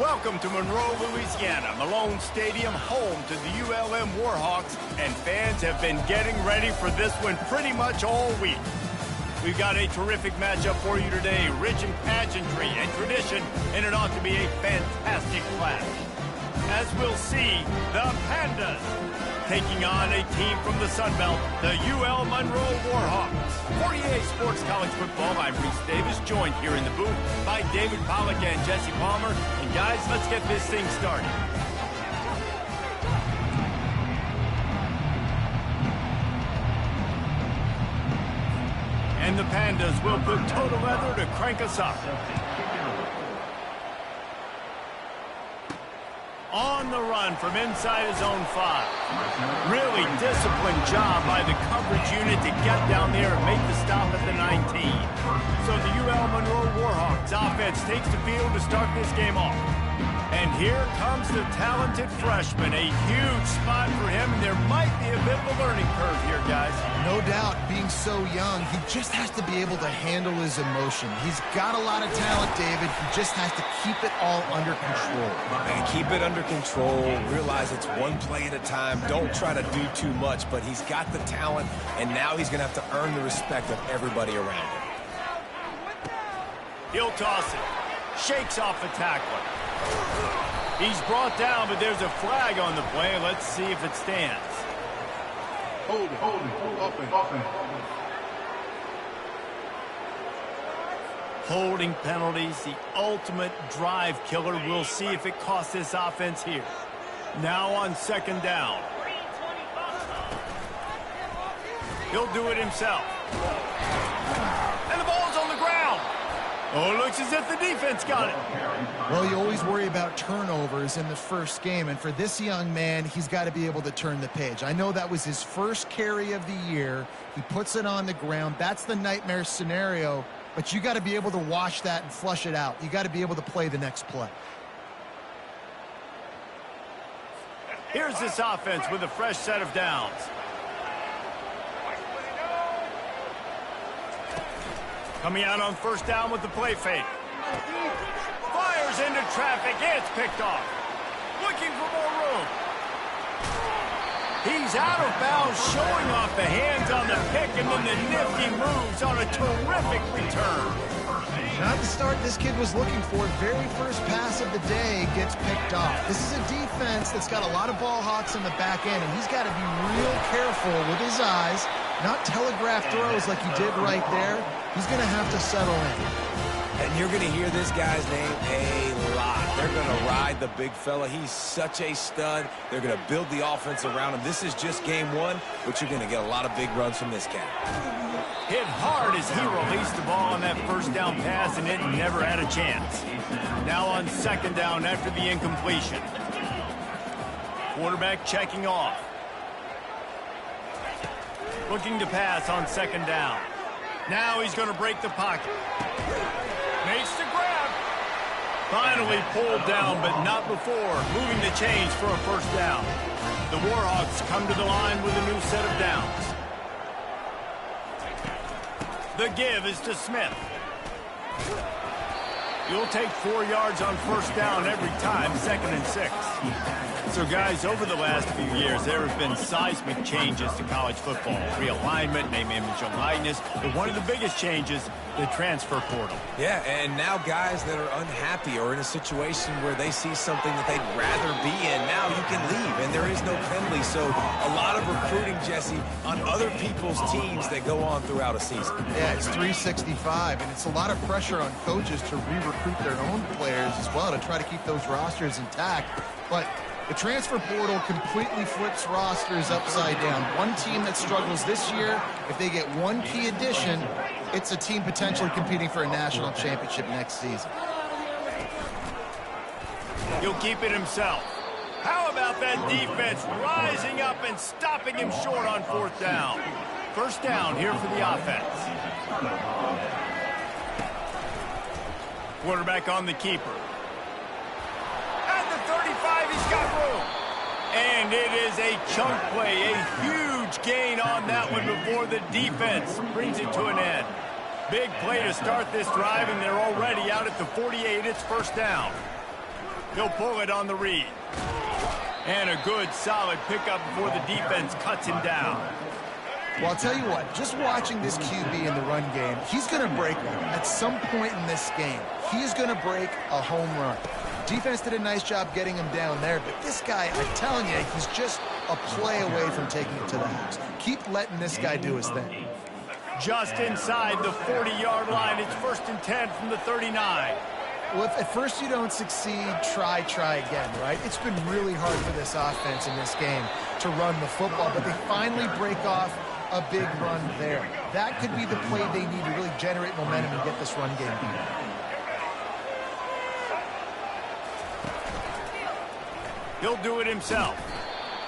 Welcome to Monroe, Louisiana, Malone Stadium, home to the ULM Warhawks, and fans have been getting ready for this one pretty much all week. We've got a terrific matchup for you today, rich in pageantry and tradition, and it ought to be a fantastic clash. As we'll see, the Pandas taking on a team from the Sun Belt, the UL Monroe Warhawks. 48 Sports College Football, I'm Reese Davis, joined here in the booth by David Pollack and Jesse Palmer. And guys, let's get this thing started. And the Pandas will put total leather to crank us up. On the run from inside his own 5. Really disciplined job by the coverage unit to get down there and make the stop at the 19. So the UL Monroe Warhawks offense takes the field to start this game off. And here comes the talented freshman. A huge spot for him, and there might be a bit of a learning curve here, guys. No doubt, being so young, he just has to be able to handle his emotion. He's got a lot of talent, David. He just has to keep it all under control. And keep it under control. Realize it's one play at a time. Don't try to do too much, but he's got the talent, and now he's going to have to earn the respect of everybody around him. He'll toss it. Shakes off the tackler. He's brought down, but there's a flag on the play. Let's see if it stands. Hold it. Holding penalties, the ultimate drive killer. We'll see if it costs this offense here. Now on second down. He'll do it himself. And the ball's on the ground. Oh, it looks as if the defense got it. Well, you always worry about turnovers in the first game, and for this young man, he's got to be able to turn the page. I know that was his first carry of the year. He puts it on the ground. That's the nightmare scenario, but you got to be able to wash that and flush it out. You got to be able to play the next play. Here's this offense with a fresh set of downs. Coming out on first down with the play fake. Fires into traffic. It's picked off. Looking for more room. He's out of bounds, showing off the hands on the pick, and then the nifty moves on a terrific return. Not the start this kid was looking for. Very first pass of the day gets picked off. This is a defense that's got a lot of ball hawks in the back end, and he's got to be real careful with his eyes, not telegraph throws like he did right there. He's going to have to settle in. And you're going to hear this guy's name a lot. They're going to ride the big fella. He's such a stud. They're going to build the offense around him. This is just game one, but you're going to get a lot of big runs from this cat. Hit hard as he released the ball on that first down pass, and it never had a chance. Now on second down after the incompletion. Quarterback checking off. Looking to pass on second down. Now he's going to break the pocket. Makes the grab. Finally pulled down, but not before. Moving the chains for a first down. The Warhawks come to the line with a new set of downs. The give is to Smith. You'll take 4 yards on first down every time, 2nd and 6. So, guys, over the last few years, there have been seismic changes to college football. Realignment, name, image, and likeness. But one of the biggest changes, the transfer portal. Yeah, and now guys that are unhappy or in a situation where they see something that they'd rather be in, now you can leave, and there is no penalty. So a lot of recruiting, Jesse, on other people's teams that go on throughout a season. Yeah, it's 365, and it's a lot of pressure on coaches to re-recruit their own players as well to try to keep those rosters intact. But the transfer portal completely flips rosters upside down. One team that struggles this year, if they get one key addition, it's a team potentially competing for a national championship next season. He'll keep it himself. How about that defense rising up and stopping him short on fourth down? First down here for the offense. Quarterback on the keeper. At the 35, he's got room. And it is a chunk play, a huge gain on that one before the defense brings it to an end. Big play to start this drive, and they're already out at the 48. It's first down. He'll pull it on the read. And a good, solid pickup before the defense cuts him down. Well, I'll tell you what, just watching this QB in the run game, he's going to break one. At some point in this game, he's going to break a home run. Defense did a nice job getting him down there, but this guy, I'm telling you, he's just a play away from taking it to the house. Keep letting this guy do his thing. Just inside the 40-yard line. It's 1st and 10 from the 39. Well, if at first you don't succeed, try again, right? It's been really hard for this offense in this game to run the football, but they finally break off a big run there. That could be the play they need to really generate momentum and get this run game going. He'll do it himself.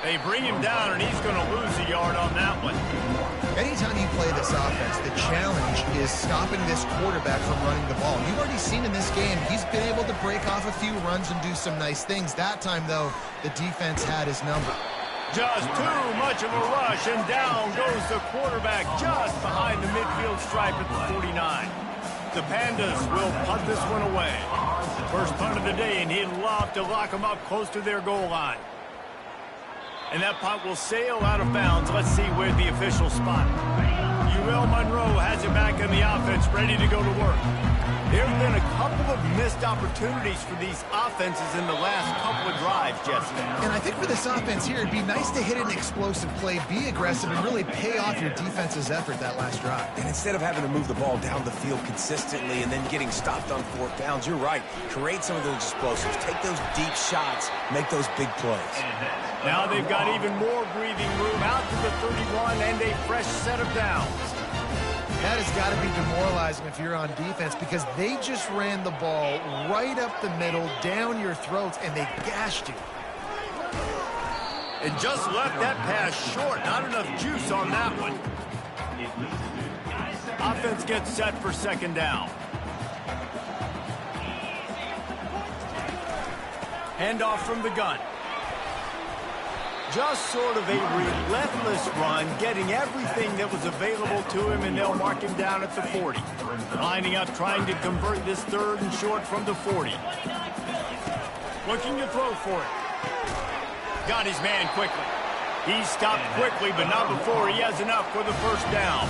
They bring him down, and he's going to lose a yard on that one. Anytime you play this offense, the challenge is stopping this quarterback from running the ball. You've already seen in this game, he's been able to break off a few runs and do some nice things. That time, though, the defense had his number. Just too much of a rush, and down goes the quarterback just behind the midfield stripe at the 49. The Pandas will punt this one away. First punt of the day, and he'd love to lock them up close to their goal line. And that punt will sail out of bounds. Let's see where the official spot. UL Monroe has it back in the offense, ready to go to work. There have been a couple of missed opportunities for these offenses in the last couple of drives, Jesse. And I think for this offense here, it'd be nice to hit an explosive play, be aggressive, and really pay off your defense's effort that last drive. And instead of having to move the ball down the field consistently and then getting stopped on 4th downs, you're right. Create some of those explosives. Take those deep shots. Make those big plays. Now they've got even more breathing room out to the 31 and a fresh set of downs. That has got to be demoralizing if you're on defense because they just ran the ball right up the middle, down your throats, and they gashed you. And just left that pass short. Not enough juice on that one. Offense gets set for 2nd down. Handoff from the gun. Just sort of a relentless run, getting everything that was available to him, and they'll mark him down at the 40. Lining up, trying to convert this 3rd and short from the 40. Looking to throw for it. Got his man quickly. He stopped quickly, but not before he has enough for the 1st down.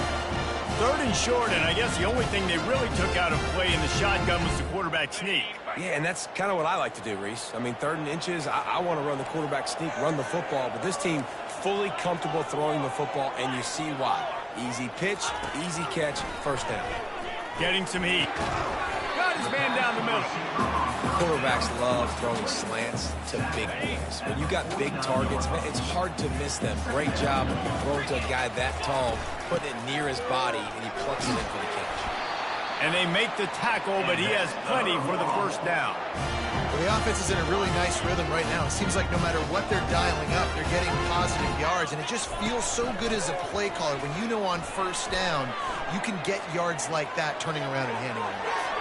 3rd and short, and I guess the only thing they really took out of play in the shotgun was the quarterback sneak. Yeah, and that's kind of what I like to do, Reese. I mean, 3rd and inches, I want to run the quarterback sneak, run the football, but this team fully comfortable throwing the football, and you see why. Easy pitch, easy catch, 1st down. Getting some heat. Got his man down the middle. Quarterbacks love throwing slants to big boys. When you got big targets, man, it's hard to miss them. Great job throwing to a guy that tall, putting it near his body, and he plucks it in for the catch. And they make the tackle, but he has plenty for the 1st down. Well, the offense is in a really nice rhythm right now. It seems like no matter what they're dialing up, they're getting positive yards, and it just feels so good as a play caller when you know on 1st down you can get yards like that turning around and handing them.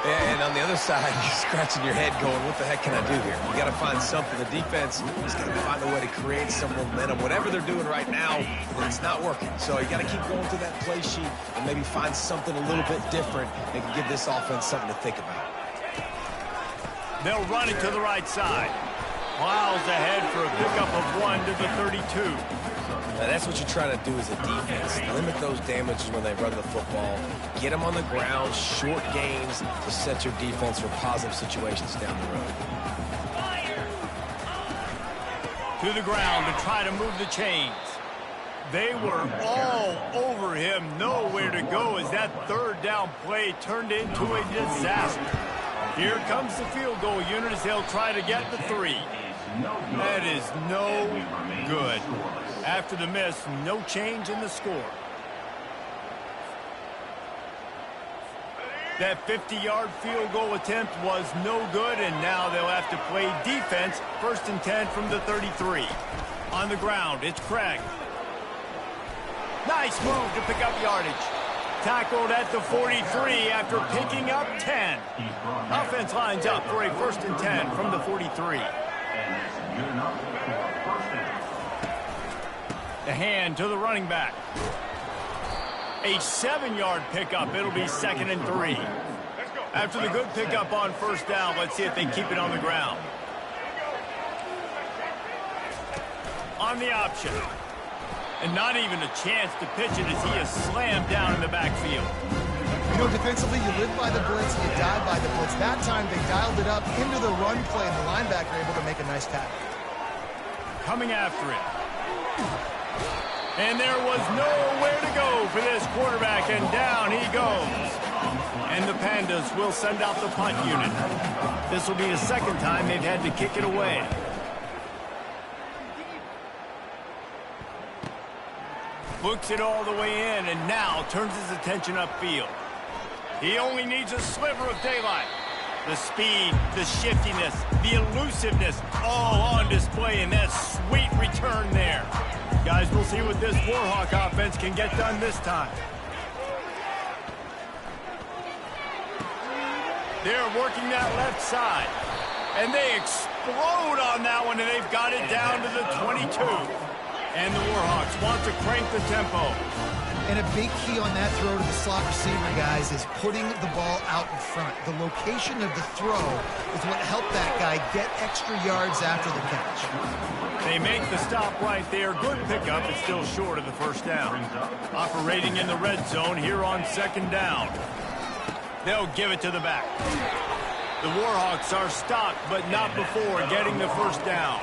Yeah, and on the other side, you're scratching your head going, what the heck can I do here? You got to find something. The defense has got to find a way to create some momentum. Whatever they're doing right now, it's not working. So you got to keep going through that play sheet and maybe find something a little bit different that can give this offense something to think about. They'll run it to the right side. Miles ahead for a pickup of 1 to the 32. Now that's what you try to do as a defense. Limit those damages when they run the football. Get them on the ground, short gains to set your defense for positive situations down the road. To the ground to try to move the chains. They were all over him, nowhere to go as that 3rd down play turned into a disaster. Here comes the field goal unit as they'll try to get the 3. That is no good. After the miss, no change in the score. That 50-yard field goal attempt was no good, and now they'll have to play defense. 1st and 10 from the 33. On the ground, it's Craig. Nice move to pick up yardage. Tackled at the 43 after picking up 10. Offense lines up for a 1st and 10 from the 43. The hand to the running back. A 7-yard pickup. It'll be 2nd and 3. After the good pickup on 1st down, let's see if they keep it on the ground. on the option. And not even a chance to pitch it as he is slammed down in the backfield. You know, defensively, you live by the blitz and you die by the blitz. That time, they dialed it up into the run play, and the linebacker able to make a nice tackle. Coming after it. And there was nowhere to go for this quarterback, and down he goes. And the Pandas will send out the punt unit. This will be the second time they've had to kick it away. Looks it all the way in, and now turns his attention upfield. He only needs a sliver of daylight. The speed, the shiftiness, the elusiveness, all on display in that sweet return there. Guys, we'll see what this Warhawk offense can get done this time. They're working that left side. And they explode on that one, and they've got it down to the 22. And the Warhawks want to crank the tempo. And a big key on that throw to the slot receiver, guys, is putting the ball out in front. The location of the throw is what helped that guy get extra yards after the catch. They make the stop right there. Good pickup. It's still short of the first down. Operating in the red zone here on second down. They'll give it to the back. The Warhawks are stopped, but not before getting the first down.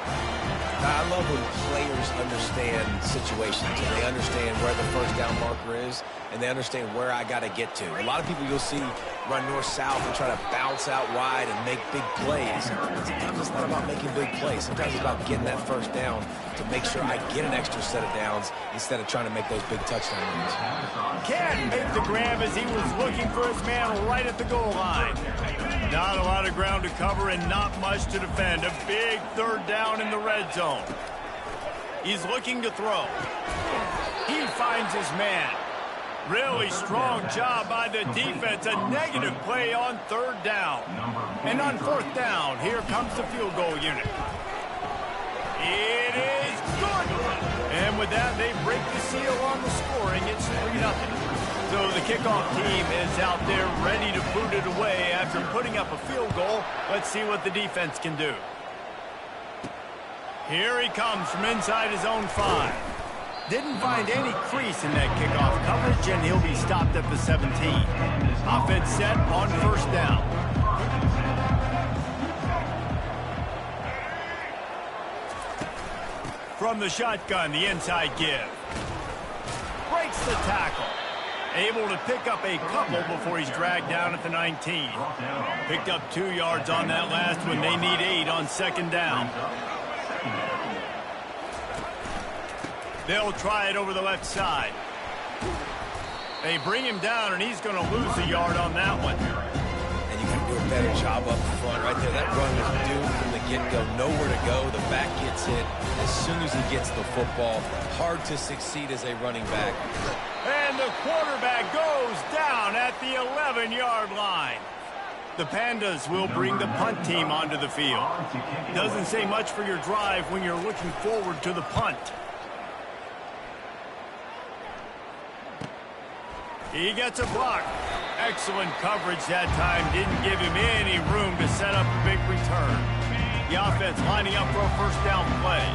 I love when players understand situations and they understand where the first down marker is and they understand where I got to get to. A lot of people you'll see run north-south and try to bounce out wide and make big plays. Sometimes it's not about making big plays. Sometimes it's about getting that first down to make sure I get an extra set of downs instead of trying to make those big touchdown runs. Can't make the grab as he was looking for his man right at the goal line. Not a lot of ground to cover and not much to defend. A big third down in the red zone. He's looking to throw. He finds his man. Really strong job by the defense. A negative play on third down. And on fourth down, here comes the field goal unit. It is good. And with that, they break the seal on the scoring. It's 3-0. So the kickoff team is out there ready to boot it away after putting up a field goal. Let's see what the defense can do. Here he comes from inside his own 5. Didn't find any crease in that kickoff coverage, and he'll be stopped at the 17. Offense set on first down. From the shotgun, the inside give. Breaks the tackle. Able to pick up a couple before he's dragged down at the 19. Picked up 2 yards on that last one. They need 8 on second down. They'll try it over the left side. They bring him down, and he's going to lose a yard on that one. And you can do a better job up front right there. That run was doomed from the get-go. Nowhere to go. The back gets hit as soon as he gets the football. Hard to succeed as a running back. And the quarterback goes down at the 11-yard line. The Pandas will bring the punt team onto the field. Doesn't say much for your drive when you're looking forward to the punt. He gets a block. Excellent coverage that time. Didn't give him any room to set up a big return. The offense lining up for a first down play.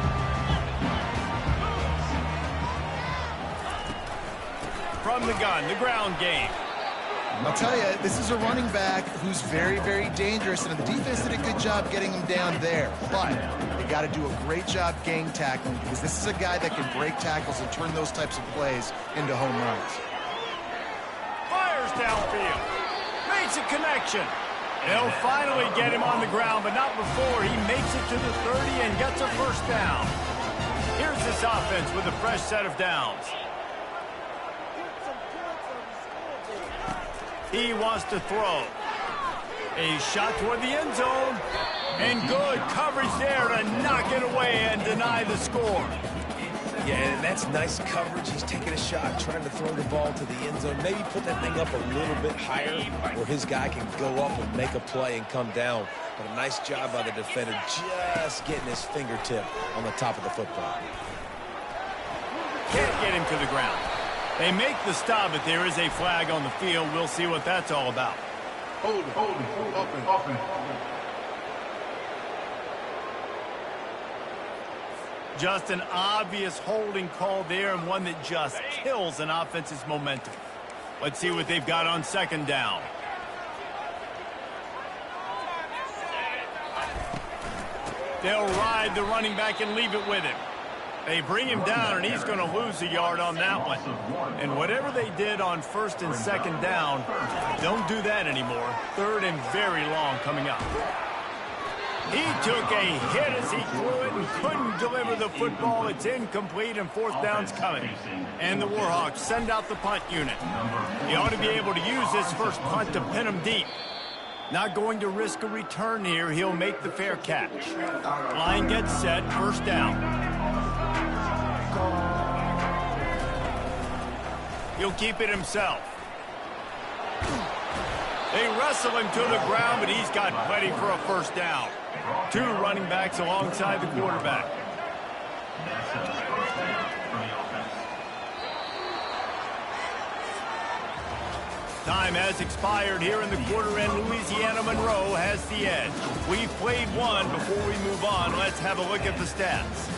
From the gun, the ground game. I'll tell you, this is a running back who's very, very dangerous, and the defense did a good job getting him down there. But they got to do a great job gang tackling, because this is a guy that can break tackles and turn those types of plays into home runs. Fires downfield. Makes a connection. They'll finally get him on the ground, but not before he makes it to the 30 and gets a first down. Here's this offense with a fresh set of downs. He wants to throw. A shot toward the end zone. And good coverage there to knock it away and deny the score. Yeah, and that's nice coverage. He's taking a shot, trying to throw the ball to the end zone. Maybe put that thing up a little bit higher where his guy can go up and make a play and come down. But a nice job by the defender just getting his fingertip on the top of the football. Can't get him to the ground. They make the stop, but there is a flag on the field. We'll see what that's all about. Hold it, offense. Just an obvious holding call there, and one that just kills an offense's momentum. Let's see what they've got on second down. They'll ride the running back and leave it with him. They bring him down, and he's going to lose a yard on that one. And whatever they did on first and second down, don't do that anymore. Third and very long coming up. He took a hit as he threw it and couldn't deliver the football. It's incomplete, and fourth down's coming. And the Warhawks send out the punt unit. He ought to be able to use this first punt to pin him deep. Not going to risk a return here. He'll make the fair catch. Line gets set, first down. He'll keep it himself. They wrestle him to the ground, but he's got plenty for a first down. Two running backs alongside the quarterback. Time has expired here in the quarter, and Louisiana Monroe has the edge. We've played one. Before we move on, let's have a look at the stats.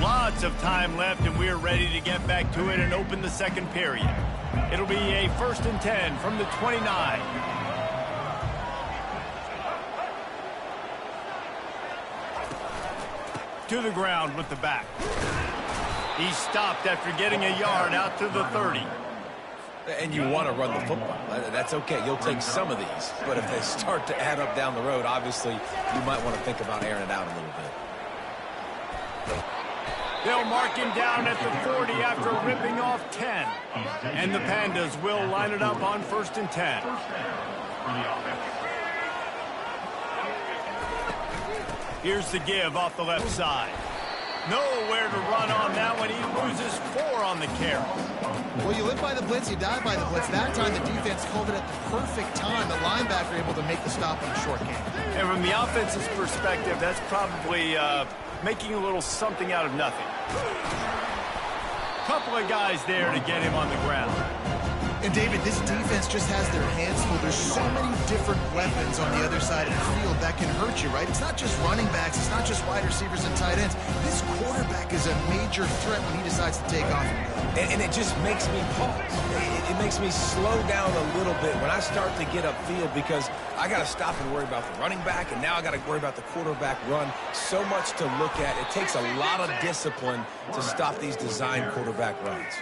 Lots of time left, and we're ready to get back to it and open the second period. It'll be a 1st and 10 from the 29. To the ground with the back. He stopped after getting a yard out to the 30. And you want to run the football. That's okay. You'll take some of these. But if they start to add up down the road, obviously, you might want to think about airing it out a little bit. They'll mark him down at the 40 after ripping off 10. And the Pandas will line it up on 1st and 10. Here's the give off the left side. Nowhere to run on that one. He loses 4 on the carry. Well, you live by the blitz, you die by the blitz. That time the defense called it at the perfect time. The linebacker able to make the stop on a short game. And from the offense's perspective, that's probably making a little something out of nothing. Couple of guys there to get him on the ground. And David, this defense just has their hands full. There's so many different weapons on the other side of the field that can hurt you, right? It's not just running backs. It's not just wide receivers and tight ends. This quarterback is a major threat when he decides to take off. And it just makes me pause. It makes me slow down a little bit when I start to get upfield, because I got to stop and worry about the running back, and now I got to worry about the quarterback run. So much to look at. It takes a lot of discipline to stop these design quarterback runs.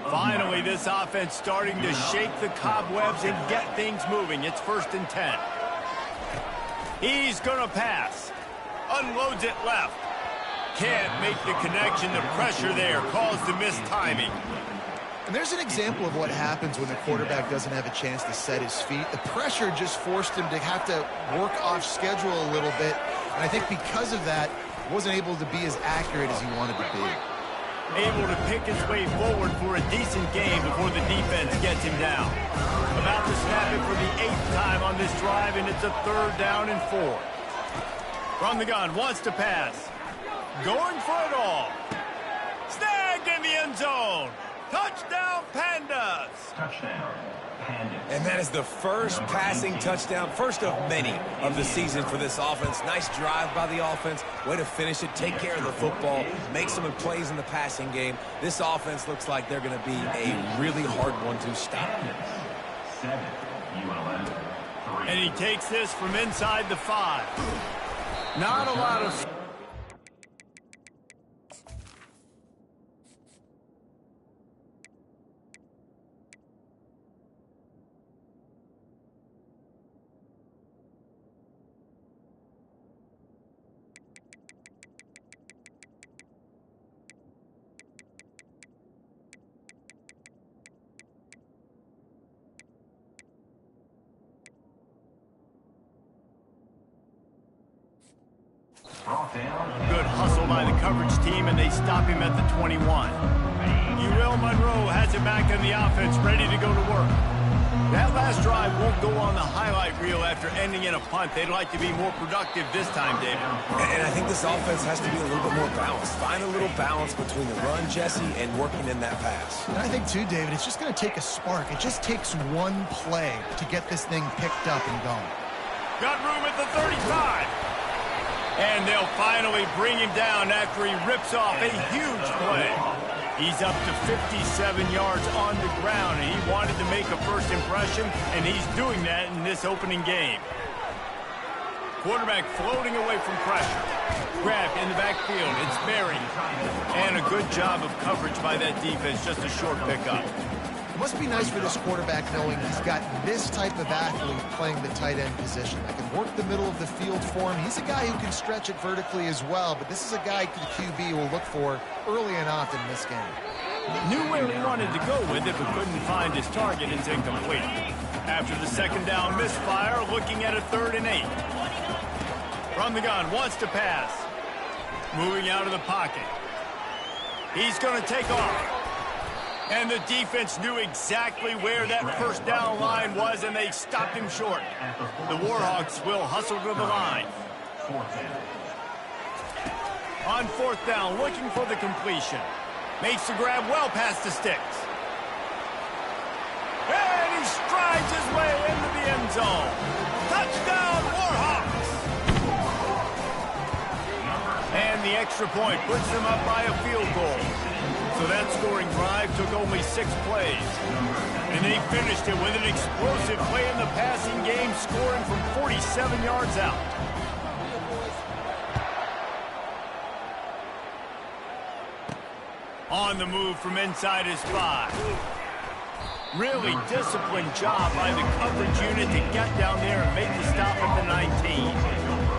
Finally, this offense starting to shake the cobwebs and get things moving. It's 1st and 10. He's going to pass. Unloads it left. Can't make the connection. The pressure there caused the mistiming. And there's an example of what happens when the quarterback doesn't have a chance to set his feet. The pressure just forced him to have to work off schedule a little bit. And I think because of that, wasn't able to be as accurate as he wanted to be. Able to pick his way forward for a decent game before the defense gets him down. About to snap it for the 8th time on this drive, and it's a 3rd down and 4. From the gun, wants to pass. Going for it all. Snagged in the end zone. Touchdown, Pandas. Touchdown, Pandas. And that is the first passing touchdown, first of many of the season for this offense. Nice drive by the offense. Way to finish it, take care of the football, make some plays in the passing game. This offense looks like they're going to be a really hard one to stop. 7, ULM, 3. And he takes this from inside the 5. Not a lot of... Good hustle by the coverage team, and they stop him at the 21. UL Monroe has it back in the offense, ready to go to work. That last drive won't go on the highlight reel after ending in a punt. They'd like to be more productive this time, David. And I think this offense has to be a little bit more balanced. Find a little balance between the run, Jesse, and working in that pass. And I think, too, David, it's just going to take a spark. It just takes one play to get this thing picked up and going. Got room at the 35. And they'll finally bring him down after he rips off a huge play. He's up to 57 yards on the ground, and he wanted to make a first impression, and he's doing that in this opening game. Quarterback floating away from pressure. Grabbed in the backfield. It's buried. And a good job of coverage by that defense. Just a short pickup. It must be nice for this quarterback knowing he's got this type of athlete playing the tight end position that can work the middle of the field for him. He's a guy who can stretch it vertically as well, but this is a guy the QB will look for early and often in this game. Knew where he wanted to go with it, but couldn't find his target. It's incomplete. After the second down misfire, looking at a 3rd and 8. From the gun, wants to pass. Moving out of the pocket. He's going to take off. And the defense knew exactly where that first down line was, and they stopped him short. The Warhawks will hustle to the line. On 4th down, looking for the completion. Makes the grab well past the sticks. And he strides his way into the end zone. Touchdown, Warhawks! And the extra point puts them up by a field goal. So that scoring drive took only 6 plays. And they finished it with an explosive play in the passing game, scoring from 47 yards out. On the move from inside his 5. Really disciplined job by the coverage unit to get down there and make the stop at the 19.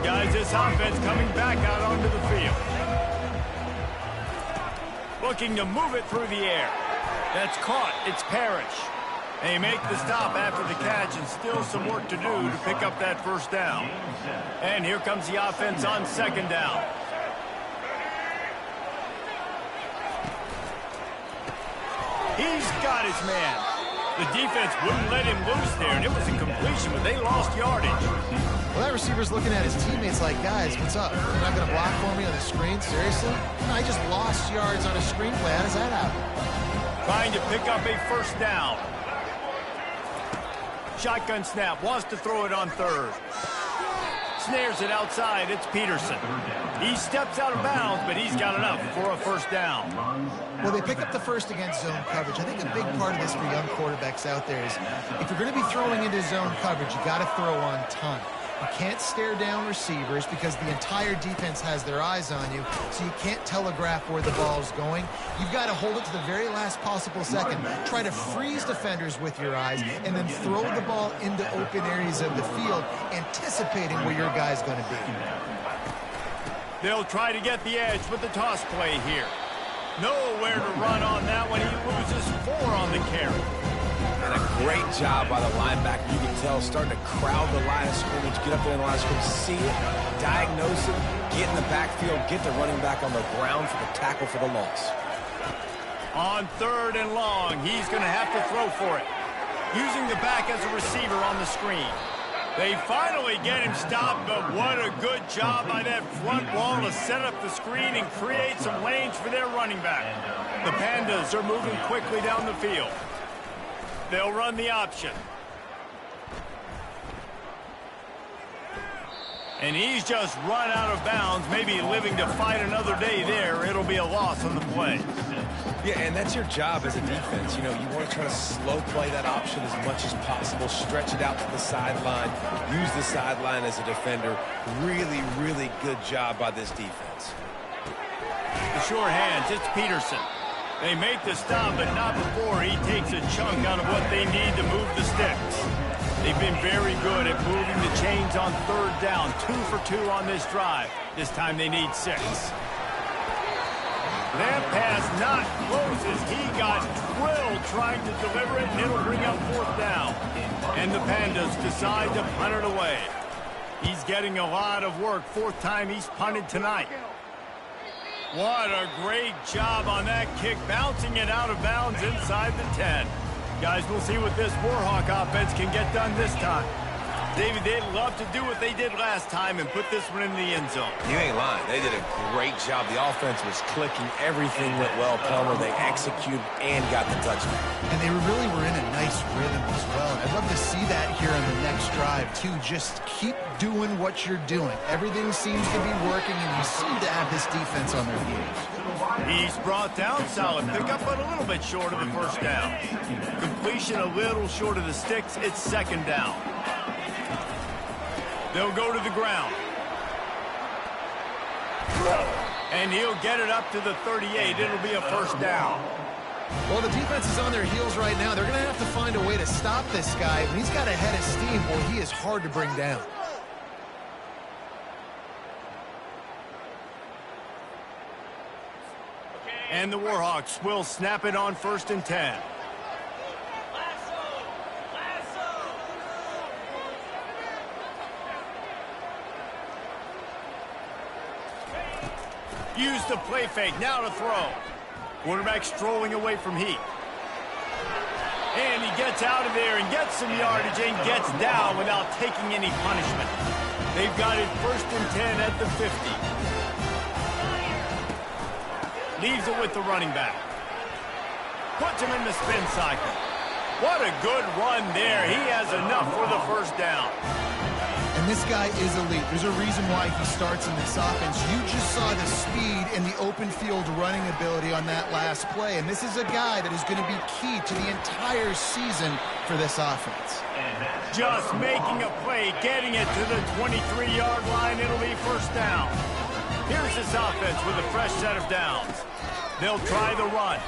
Guys, this offense coming back out onto the field. Looking to move it through the air. That's caught. It's Parrish. They make the stop after the catch, and still some work to do to pick up that first down. And here comes the offense on 2nd down. He's got his man. The defense wouldn't let him loose there, and it was a completion, but they lost yardage. Well, that receiver's looking at his teammates like, guys, what's up? You're not going to block for me on the screen? Seriously? I just lost yards on a screenplay. How does that happen? Trying to pick up a first down. Shotgun snap. Wants to throw it on 3rd. Snares it outside. It's Peterson. He steps out of bounds, but he's got enough for a first down. Well, they pick up the first against zone coverage. I think a big part of this for young quarterbacks out there is if you're going to be throwing into zone coverage, you got to throw on ton. You can't stare down receivers because the entire defense has their eyes on you, so you can't telegraph where the ball's going. You've got to hold it to the very last possible second. Try to freeze defenders with your eyes, and then throw the ball into open areas of the field, anticipating where your guy's going to be. They'll try to get the edge with the toss play here. Nowhere to run on that one. He loses 4 on the carry. And a great job by the linebacker. You can tell starting to crowd the line of scrimmage, get up there in the line of scrimmage, see it, diagnose it, get in the backfield, get the running back on the ground for the tackle for the loss. On 3rd and long, he's going to have to throw for it. Using the back as a receiver on the screen. They finally get him stopped, but what a good job by that front wall to set up the screen and create some lanes for their running back. The Pandas are moving quickly down the field. They'll run the option. And he's just run out of bounds, maybe living to fight another day there. It'll be a loss on the play. Yeah, and that's your job as a defense. You know, you want to try to slow play that option as much as possible, stretch it out to the sideline, use the sideline as a defender. Really, really good job by this defense. The sure hands, it's Peterson. They make the stop, but not before he takes a chunk out of what they need to move the sticks. They've been very good at moving the chains on 3rd down. 2 for 2 on this drive. This time they need 6. That pass not close as he got drilled trying to deliver it, and it'll bring up 4th down. And the Pandas decide to punt it away. He's getting a lot of work. 4th time he's punted tonight. What a great job on that kick, bouncing it out of bounds inside the 10. Guys, we'll see what this Warhawk offense can get done this time. David, they'd love to do what they did last time and put this one in the end zone. You ain't lying. They did a great job. The offense was clicking. Everything went well, Palmer. They executed and got the touchdown. And they really were in a nice rhythm as well. And I'd love to see that here on the next drive, too. Just keep doing what you're doing. Everything seems to be working, and you seem to have this defense on their heels. He's brought down. Solid pickup, but a little bit short of the first down. Completion a little short of the sticks. It's second down. They'll go to the ground. And he'll get it up to the 38. It'll be a first down. Well, the defense is on their heels right now. They're going to have to find a way to stop this guy. When he's got a head of steam, boy, he is hard to bring down. And the Warhawks will snap it on 1st and 10. Use the play fake, now to throw. Quarterback strolling away from heat. And he gets out of there and gets some yardage and gets down without taking any punishment. They've got it 1st and 10 at the 50. Leaves it with the running back. Puts him in the spin cycle. What a good run there. He has enough for the first down. And this guy is elite. There's a reason why he starts in this offense. You just saw the speed and the open field running ability on that last play. And this is a guy that is going to be key to the entire season for this offense. Just making a play, getting it to the 23-yard line. It'll be first down. Here's this offense with a fresh set of downs. They'll try the run.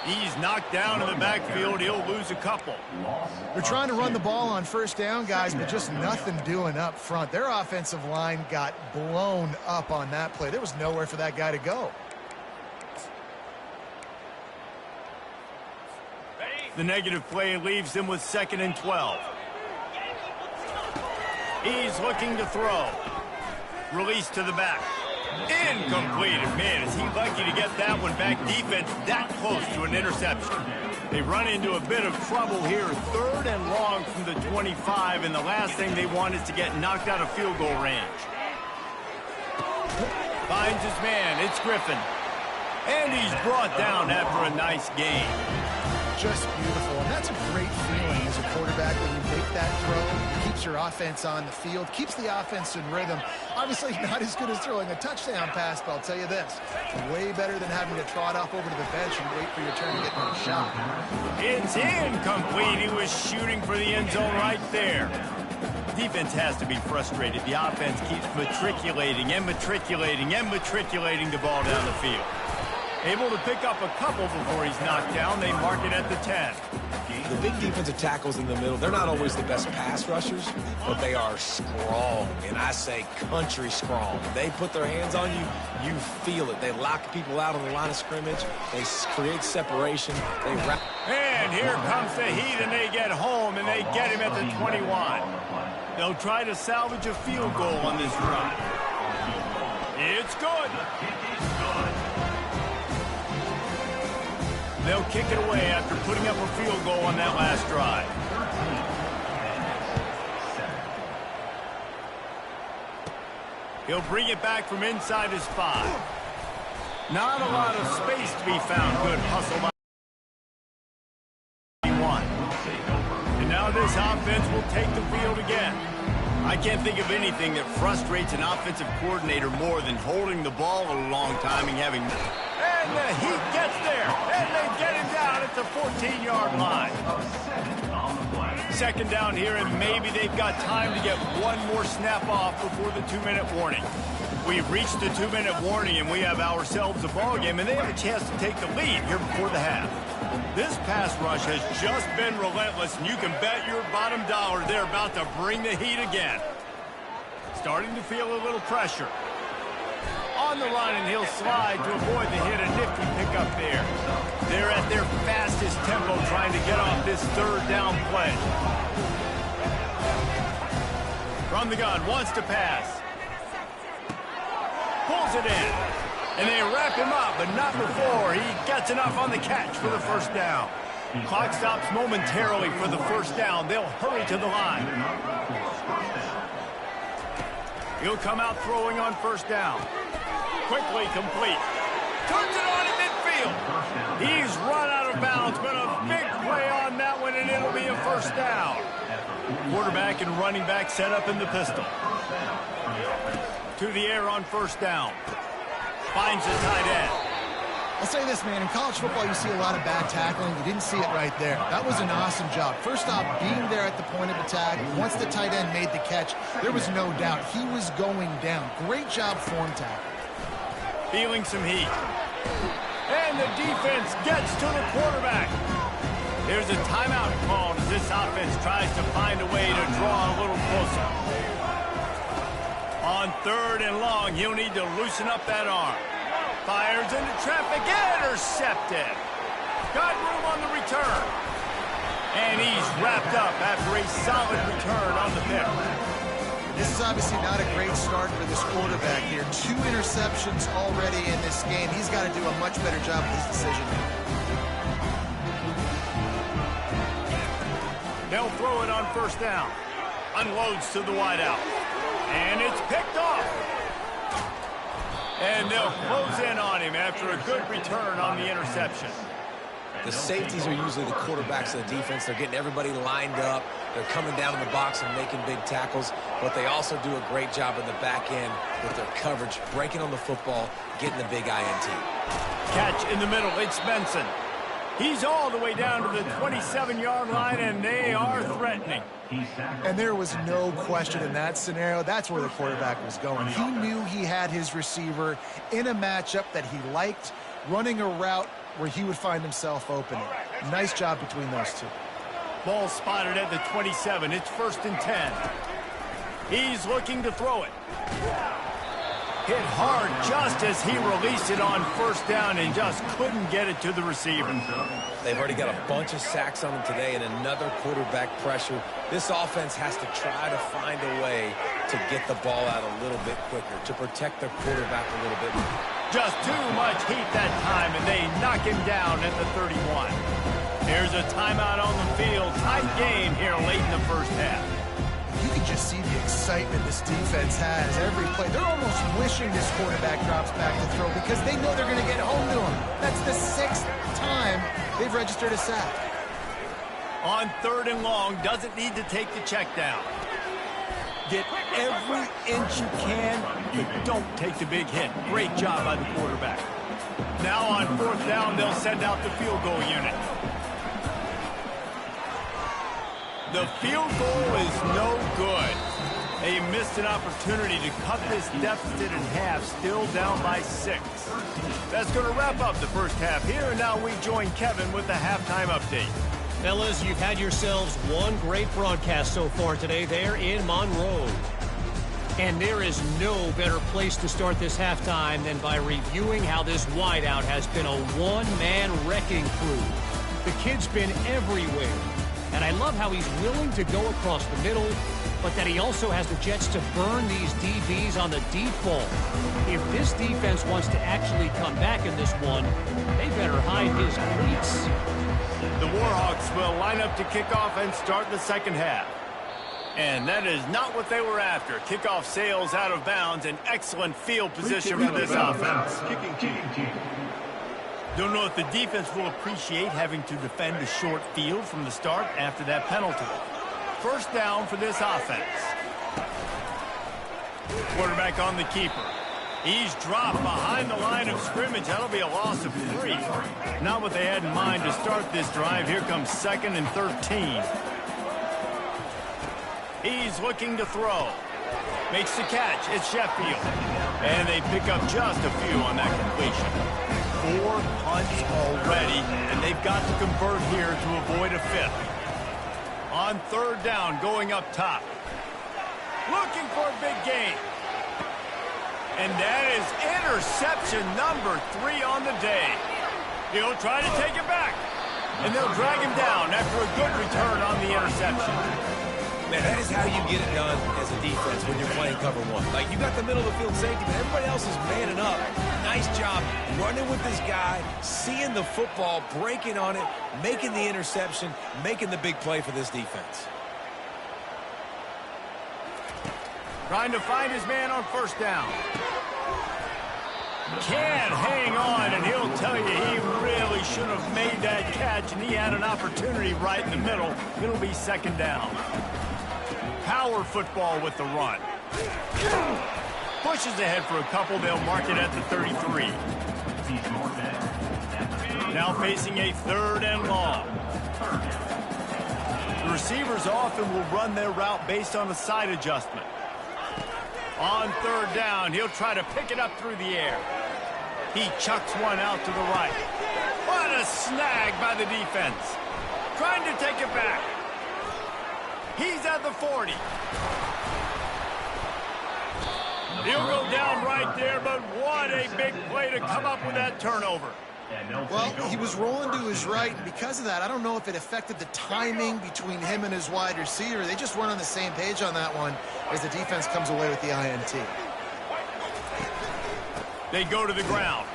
He's knocked down in the backfield. He'll lose a couple. They're trying to run the ball on first down, guys, but just nothing doing up front. Their offensive line got blown up on that play. There was nowhere for that guy to go. The negative play leaves them with 2nd and 12. He's looking to throw. Release to the back. Incomplete. Man, is he lucky to get that one back. Defense that close to an interception. They run into a bit of trouble here. 3rd and long from the 25, and the last thing they want is to get knocked out of field goal range. Finds his man. It's Griffin. And he's brought down after a nice game. Just beautiful. And that's a great feeling as a quarterback when you make that throw. It keeps your offense on the field, keeps the offense in rhythm. Obviously not as good as throwing a touchdown pass, but I'll tell you this, way better than having to trot off over to the bench and wait for your turn to get another shot. It's incomplete. He was shooting for the end zone right there. Defense has to be frustrated. The offense keeps matriculating and matriculating and matriculating the ball down the field. Able to pick up a couple before he's knocked down. They mark it at the 10. The big defensive tackles in the middle, they're not always the best pass rushers, but they are strong, and I say country strong. They put their hands on you, you feel it. They lock people out on the line of scrimmage. They create separation. They wrap. And here comes the heat, and they get home, and they get him at the 21. They'll try to salvage a field goal on this drive. It's good. They'll kick it away after putting up a field goal on that last drive. He'll bring it back from inside his 5. Not a lot of space to be found. Good hustle by 1. And now this offense will take the field again. I can't think of anything that frustrates an offensive coordinator more than holding the ball a long time and having... And the Heat gets there, and they get him down at the 14-yard line. 2nd down here, and maybe they've got time to get one more snap off before the 2-minute warning. We've reached the 2-minute warning, and we have ourselves a ball game, and they have a chance to take the lead here before the half. This pass rush has just been relentless, and you can bet your bottom dollar they're about to bring the heat again. Starting to feel a little pressure. On the line, and he'll slide to avoid the hit. A nifty pickup there. They're at their fastest tempo trying to get off this 3rd down play. From the gun, wants to pass. Pulls it in. And they wrap him up, but not before he gets enough on the catch for the first down. Clock stops momentarily for the first down. They'll hurry to the line. He'll come out throwing on first down. Quickly complete. Turns it on in midfield. He's run out of bounds, but a big play on that one, and it'll be a first down. Quarterback and running back set up in the pistol. To the air on first down. Finds the tight end. I'll say this, man. In college football, you see a lot of bad tackling. You didn't see it right there. That was an awesome job. First off, being there at the point of attack. Once the tight end made the catch, there was no doubt he was going down. Great job form tackle. Feeling some heat. And the defense gets to the quarterback. There's a timeout called as this offense tries to find a way to draw a little closer. On third and long, he'll need to loosen up that arm. Fires into traffic, intercepted. Got room on the return. And he's wrapped up after a solid return on the pick. This is obviously not a great start for this quarterback here. 2 interceptions already in this game. He's got to do a much better job with his decision. They'll throw it on first down. Unloads to the wideout. And it's picked off. And they'll close in on him after a good return on the interception. The safeties are usually the quarterbacks of the defense. They're getting everybody lined up. They're coming down in the box and making big tackles. But they also do a great job in the back end with their coverage, breaking on the football, getting the big INT. Catch in the middle. It's Benson. He's all the way down to the 27-yard line, and they are threatening. And there was no question in that scenario. That's where the quarterback was going. He knew he had his receiver in a matchup that he liked, running a route where he would find himself opening. Nice job between those two. Ball spotted at the 27. It's 1st and 10. He's looking to throw it. Hit hard just as he released it on first down and just couldn't get it to the receiver. They've already got a bunch of sacks on them today and another quarterback pressure. This offense has to try to find a way to get the ball out a little bit quicker, to protect their quarterback a little bit more. Just too much heat that time, and they knock him down at the 31. There's a timeout on the field. Tight game here late in the first half. You can just see the excitement this defense has every play. They're almost wishing this quarterback drops back to throw because they know they're going to get home to him. That's the 6th time they've registered a sack. On third and long, doesn't need to take the check down. Get every inch you can, but don't take the big hit. Great job by the quarterback. Now on 4th down, they'll send out the field goal unit. The field goal is no good. They missed an opportunity to cut this deficit in half, still down by 6. That's going to wrap up the first half here, and now we join Kevin with the halftime update. Fellas, you've had yourselves one great broadcast so far today there in Monroe. And there is no better place to start this halftime than by reviewing how this wideout has been a one-man wrecking crew. The kid's been everywhere. And I love how he's willing to go across the middle, but that he also has the jets to burn these DBs on the deep ball. If this defense wants to actually come back in this one, they better hide his cleats. The Warhawks will line up to kick off and start the second half. And that is not what they were after. Kickoff sails out of bounds, an excellent field position for this offense. Don't know if the defense will appreciate having to defend a short field from the start after that penalty. First down for this offense. Quarterback on the keeper. He's dropped behind the line of scrimmage. That'll be a loss of 3. Not what they had in mind to start this drive. Here comes 2nd and 13. He's looking to throw. Makes the catch. It's Sheffield. And they pick up just a few on that completion. 4 punts already, and they've got to convert here to avoid a 5th. On 3rd down, going up top. Looking for a big gain. And that is interception number 3 on the day. He'll try to take it back. And they'll drag him down after a good return on the interception. Man, that is how you get it done as a defense when you're playing cover 1. Like, you got the middle of the field safety, but everybody else is manning up. Nice job running with this guy, seeing the football, breaking on it, making the interception, making the big play for this defense. Trying to find his man on first down. Can't hang on, and he'll tell you he really should have made that catch, and he had an opportunity right in the middle. It'll be second down. Power football with the run. Pushes ahead for a couple. They'll mark it at the 33. Now facing a third and long. The receivers often will run their route based on a side adjustment. On third down, he'll try to pick it up through the air. He chucks one out to the right. What a snag by the defense. Trying to take it back. He's at the 40. He'll go down right there, but what a big play to come up with that turnover. Well, he was rolling to his right, and because of that, I don't know if it affected the timing between him and his wide receiver. They just weren't on the same page on that one as the defense comes away with the INT. They go to the ground.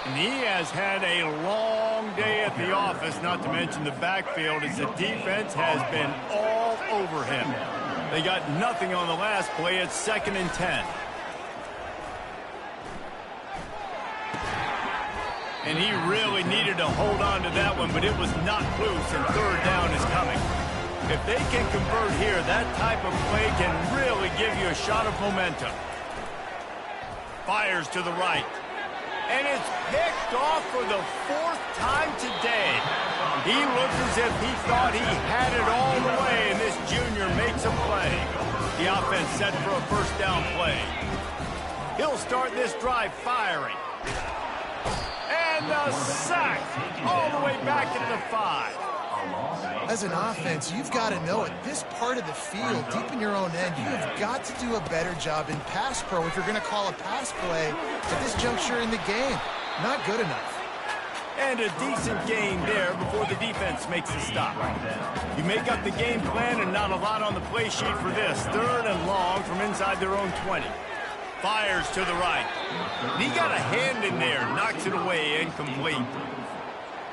And he has had a long day at the office, not to mention the backfield, as the defense has been all over him. They got nothing on the last play. It's 2nd and 10. And he really needed to hold on to that one, but it was not loose, and third down is coming. If they can convert here, that type of play can really give you a shot of momentum. Fires to the right. And it's picked off for the 4th time today. He looked as if he thought he had it all the way, and this junior makes a play. The offense set for a first down play. He'll start this drive firing. And the sack all the way back at the 5. As an offense, you've got to know at this part of the field, deep in your own end, you have got to do a better job in pass pro if you're going to call a pass play at this juncture in the game. Not good enough. And a decent gain there before the defense makes a stop. You make up the game plan and not a lot on the play sheet for this. Third and long from inside their own 20. Fires to the right. And he got a hand in there, knocks it away, incomplete.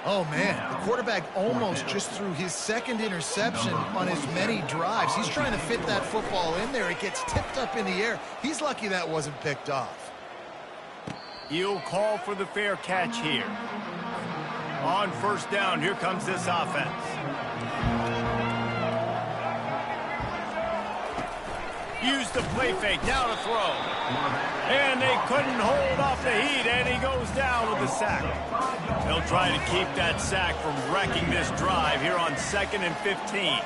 Oh, man, the quarterback almost just threw his 2nd interception on as many drives. He's trying to fit that football in there. It gets tipped up in the air. He's lucky that wasn't picked off. He'll call for the fair catch here. On first down, here comes this offense. Use the play fake, now to throw. And they couldn't hold off the heat, and he goes down with the sack. They'll try to keep that sack from wrecking this drive here on 2nd and 15.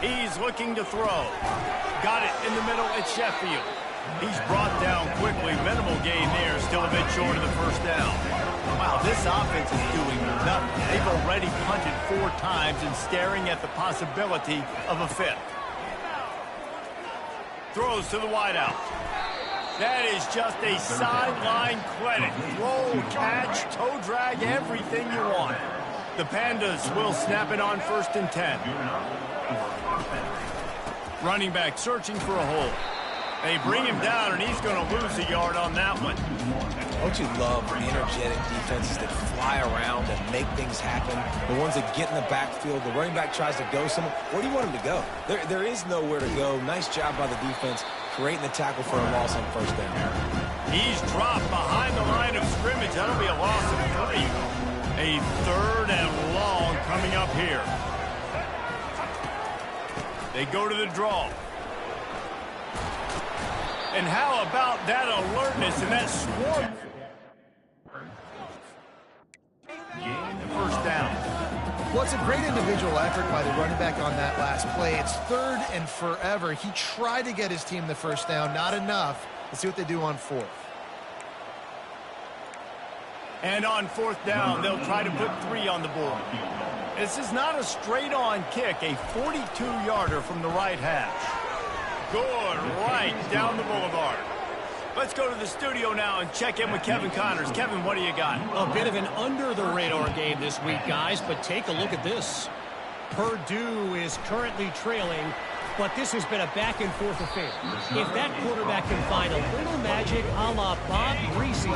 He's looking to throw. Got it in the middle at Sheffield. He's brought down quickly. Minimal gain there, still a bit short of the first down. Wow, this offense is doing nothing. They've already punted 4 times and staring at the possibility of a 5th. Throws to the wideout. That is just a sideline clinic. Roll, catch, toe drag, everything you want. The Pandas will snap it on 1st and 10. Running back searching for a hole. They bring him down, and he's going to lose a yard on that one. Don't you love energetic defenses that fly around and make things happen? The ones that get in the backfield, the running back tries to go somewhere. Where do you want him to go? There is nowhere to go. Nice job by the defense, creating the tackle for a loss on first down. He's dropped behind the line of scrimmage. That'll be a loss of 3. A third and long coming up here. They go to the draw. And how about that alertness and that swarm? First down. Well, it's a great individual effort by the running back on that last play. It's 3rd and forever. He tried to get his team the first down. Not enough. Let's see what they do on 4th. And on 4th down, they'll try to put 3 on the board. This is not a straight-on kick, a 42-yarder from the right hash. Good, right down the boulevard. Let's go to the studio now and check in with Kevin Connors. Kevin, what do you got? A bit of an under-the-radar game this week, guys, but take a look at this. Purdue is currently trailing, but this has been a back-and-forth affair. If that quarterback can find a little magic a la Bob Greasy,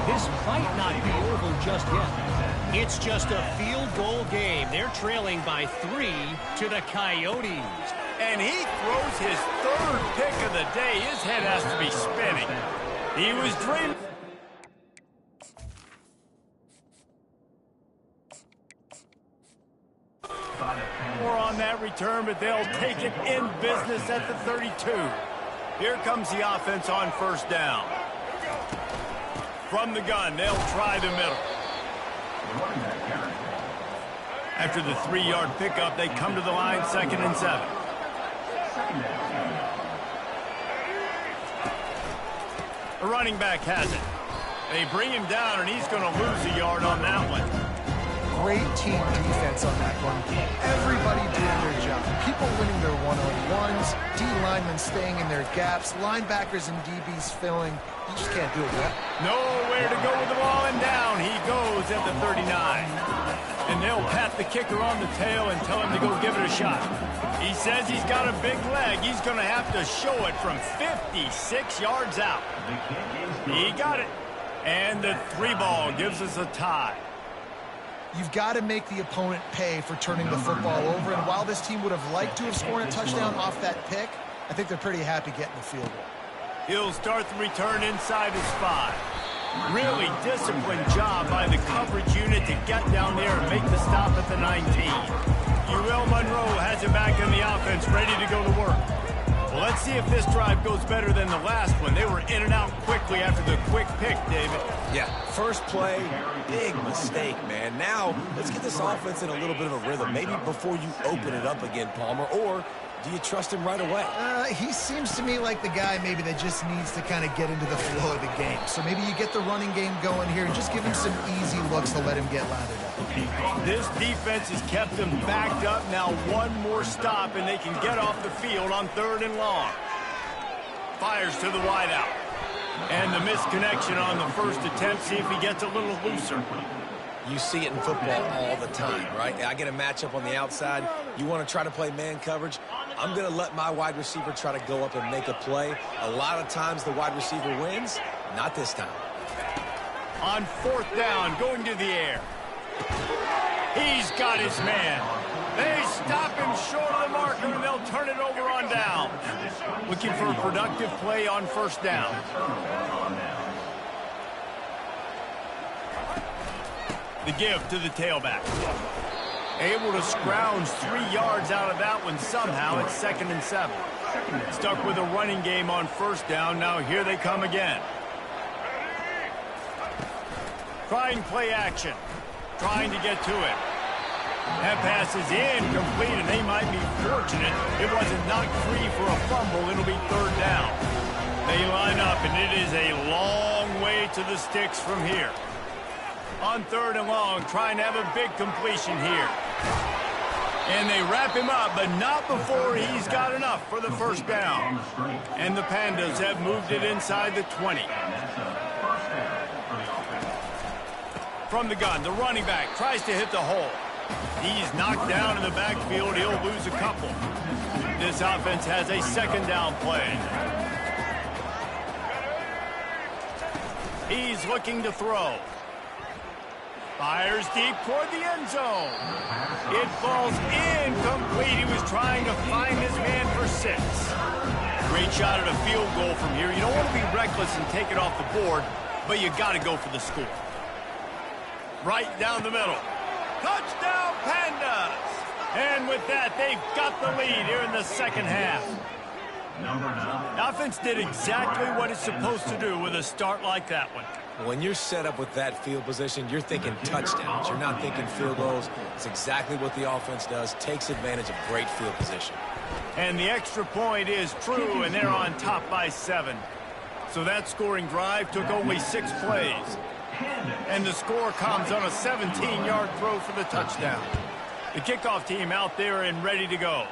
this might not be over just yet. It's just a field goal game. They're trailing by 3 to the Coyotes. And he throws his third pick of the day. His head has to be spinning. He was dreaming. More on that return, but they'll take it in business at the 32. Here comes the offense on first down. From the gun, they'll try the middle. After the 3-yard pickup, they come to the line, 2nd and 7. The running back has it. They bring him down, and he's going to lose a yard on that one. Great team defense on that one. Everybody doing their job. People winning their one-on-ones, D-linemen staying in their gaps, linebackers and DBs filling. You just can't do it, man. Nowhere to go with the ball, and down he goes at the 39. And they'll pat the kicker on the tail and tell him to go give it a shot. He says he's got a big leg. He's going to have to show it from 56 yards out. He got it. And the 3-ball gives us a tie. You've got to make the opponent pay for turning the football over. And while this team would have liked to have scored a touchdown off that pick, I think they're pretty happy getting the field goal. He'll start the return inside his 5. Really disciplined job by the coverage unit to get down there and make the stop at the 19. UL Monroe has it back in the offense, ready to go to work. Well, let's see if this drive goes better than the last one. They were in and out quickly after the quick pick, David. Yeah, first play, big mistake, man. Now, let's get this offense in a little bit of a rhythm. Maybe before you open it up again, Palmer, or do you trust him right away? He seems to me like the guy maybe that just needs to kind of get into the flow of the game. So maybe you get the running game going here and just give him some easy looks to let him get lathered up. This defense has kept them backed up. Now one more stop, and they can get off the field on 3rd and long. Fires to the wideout. And the misconnection on the first attempt. See if he gets a little looser. You see it in football all the time, right? I get a matchup on the outside. You want to try to play man coverage. I'm going to let my wide receiver try to go up and make a play. A lot of times the wide receiver wins. Not this time. On 4th down, going to the air. He's got his man. They stop him short of the marker, and they'll turn it over on down. Looking for a productive play on 1st down. The give to the tailback. Able to scrounge 3 yards out of that one somehow. It's 2nd and 7. Stuck with a running game on 1st down. Now here they come again. Trying play action. Trying to get to it. That pass is incomplete, and they might be fortunate it wasn't knocked free for a fumble. It'll be 3rd down. They line up, and it is a long way to the sticks from here. On 3rd and long, trying to have a big completion here. And they wrap him up, but not before he's got enough for the 1st down. And the Pandas have moved it inside the 20. From the gun, the running back tries to hit the hole. He's knocked down in the backfield. He'll lose a couple. This offense has a 2nd down play. He's looking to throw. Fires deep toward the end zone. It falls incomplete. He was trying to find his man for 6. Great shot at a field goal from here. You don't want to be reckless and take it off the board, but you got to go for the score. Right down the middle. Touchdown, Pandas! And with that, they've got the lead here in the 2nd half. The offense did exactly what it's supposed to do with a start like that one. When you're set up with that field position, you're thinking touchdowns. You're not thinking field goals. It's exactly what the offense does. Takes advantage of great field position. And the extra point is true, and they're on top by 7. So that scoring drive took only 6 plays. And the score comes on a 17-yard throw for the touchdown. The kickoff team out there and ready to go.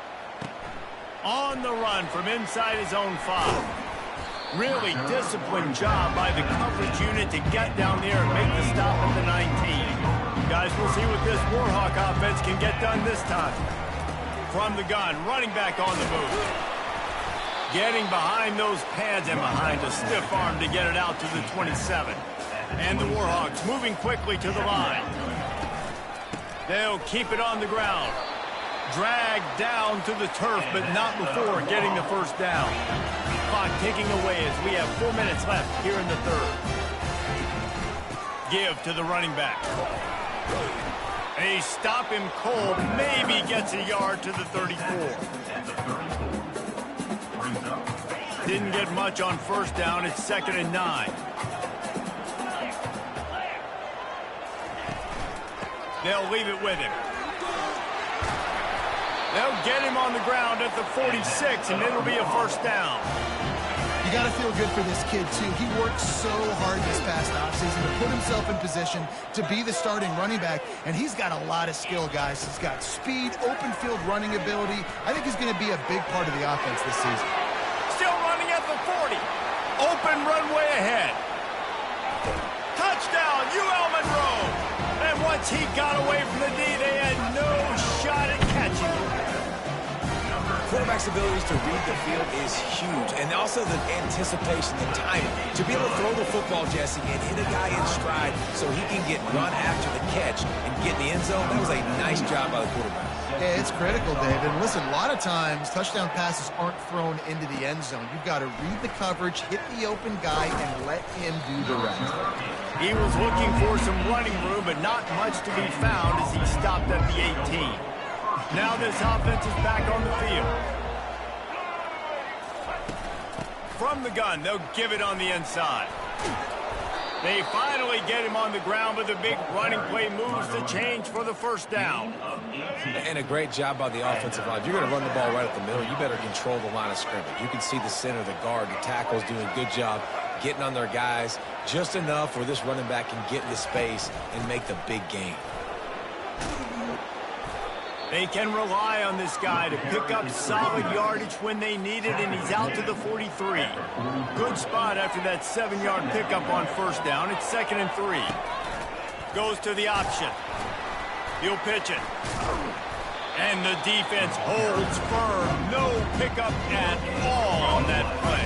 On the run from inside his own 5. Really disciplined job by the coverage unit to get down there and make the stop at the 19. Guys, we'll see what this Warhawk offense can get done this time. From the gun, running back on the move. Getting behind those pads and behind a stiff arm to get it out to the 27. And the Warhawks moving quickly to the line. They'll keep it on the ground. dragged down to the turf, but not before getting the first down. Clock ticking away as we have 4 minutes left here in the third. Give to the running back. They stop him cold, maybe gets a yard to the 34. Didn't get much on first down. It's 2nd and 9. They'll leave it with him. They'll get him on the ground at the 46, and it'll be a first down. You got to feel good for this kid, too. He worked so hard this past offseason to put himself in position to be the starting running back, and he's got a lot of skill, guys. He's got speed, open field running ability. I think he's going to be a big part of the offense this season. Still running at the 40. Open runway ahead. Touchdown, UL Monroe. And once he got away from the D, they had no shot at catching him. Quarterback's abilities to read the field is huge, and also the anticipation, the timing. To be able to throw the football, Jesse, and hit a guy in stride so he can get run after the catch and get in the end zone, that was a nice job by the quarterback. Yeah, it's critical, David. And listen, a lot of times touchdown passes aren't thrown into the end zone. You've got to read the coverage, hit the open guy, and let him do the rest. He was looking for some running room, but not much to be found as he stopped at the 18. Now this offense is back on the field. From the gun, they'll give it on the inside. They finally get him on the ground, but the big running play moves the change for the first down. And a great job by the offensive line. If you're going to run the ball right at the middle, you better control the line of scrimmage. You can see the center, the guard, the tackles doing a good job getting on their guys just enough where this running back can get into space and make the big game. They can rely on this guy to pick up solid yardage when they need it, and he's out to the 43. Good spot after that 7-yard pickup on first down. It's 2nd and 3. Goes to the option. He'll pitch it. And the defense holds firm. No pickup at all on that play.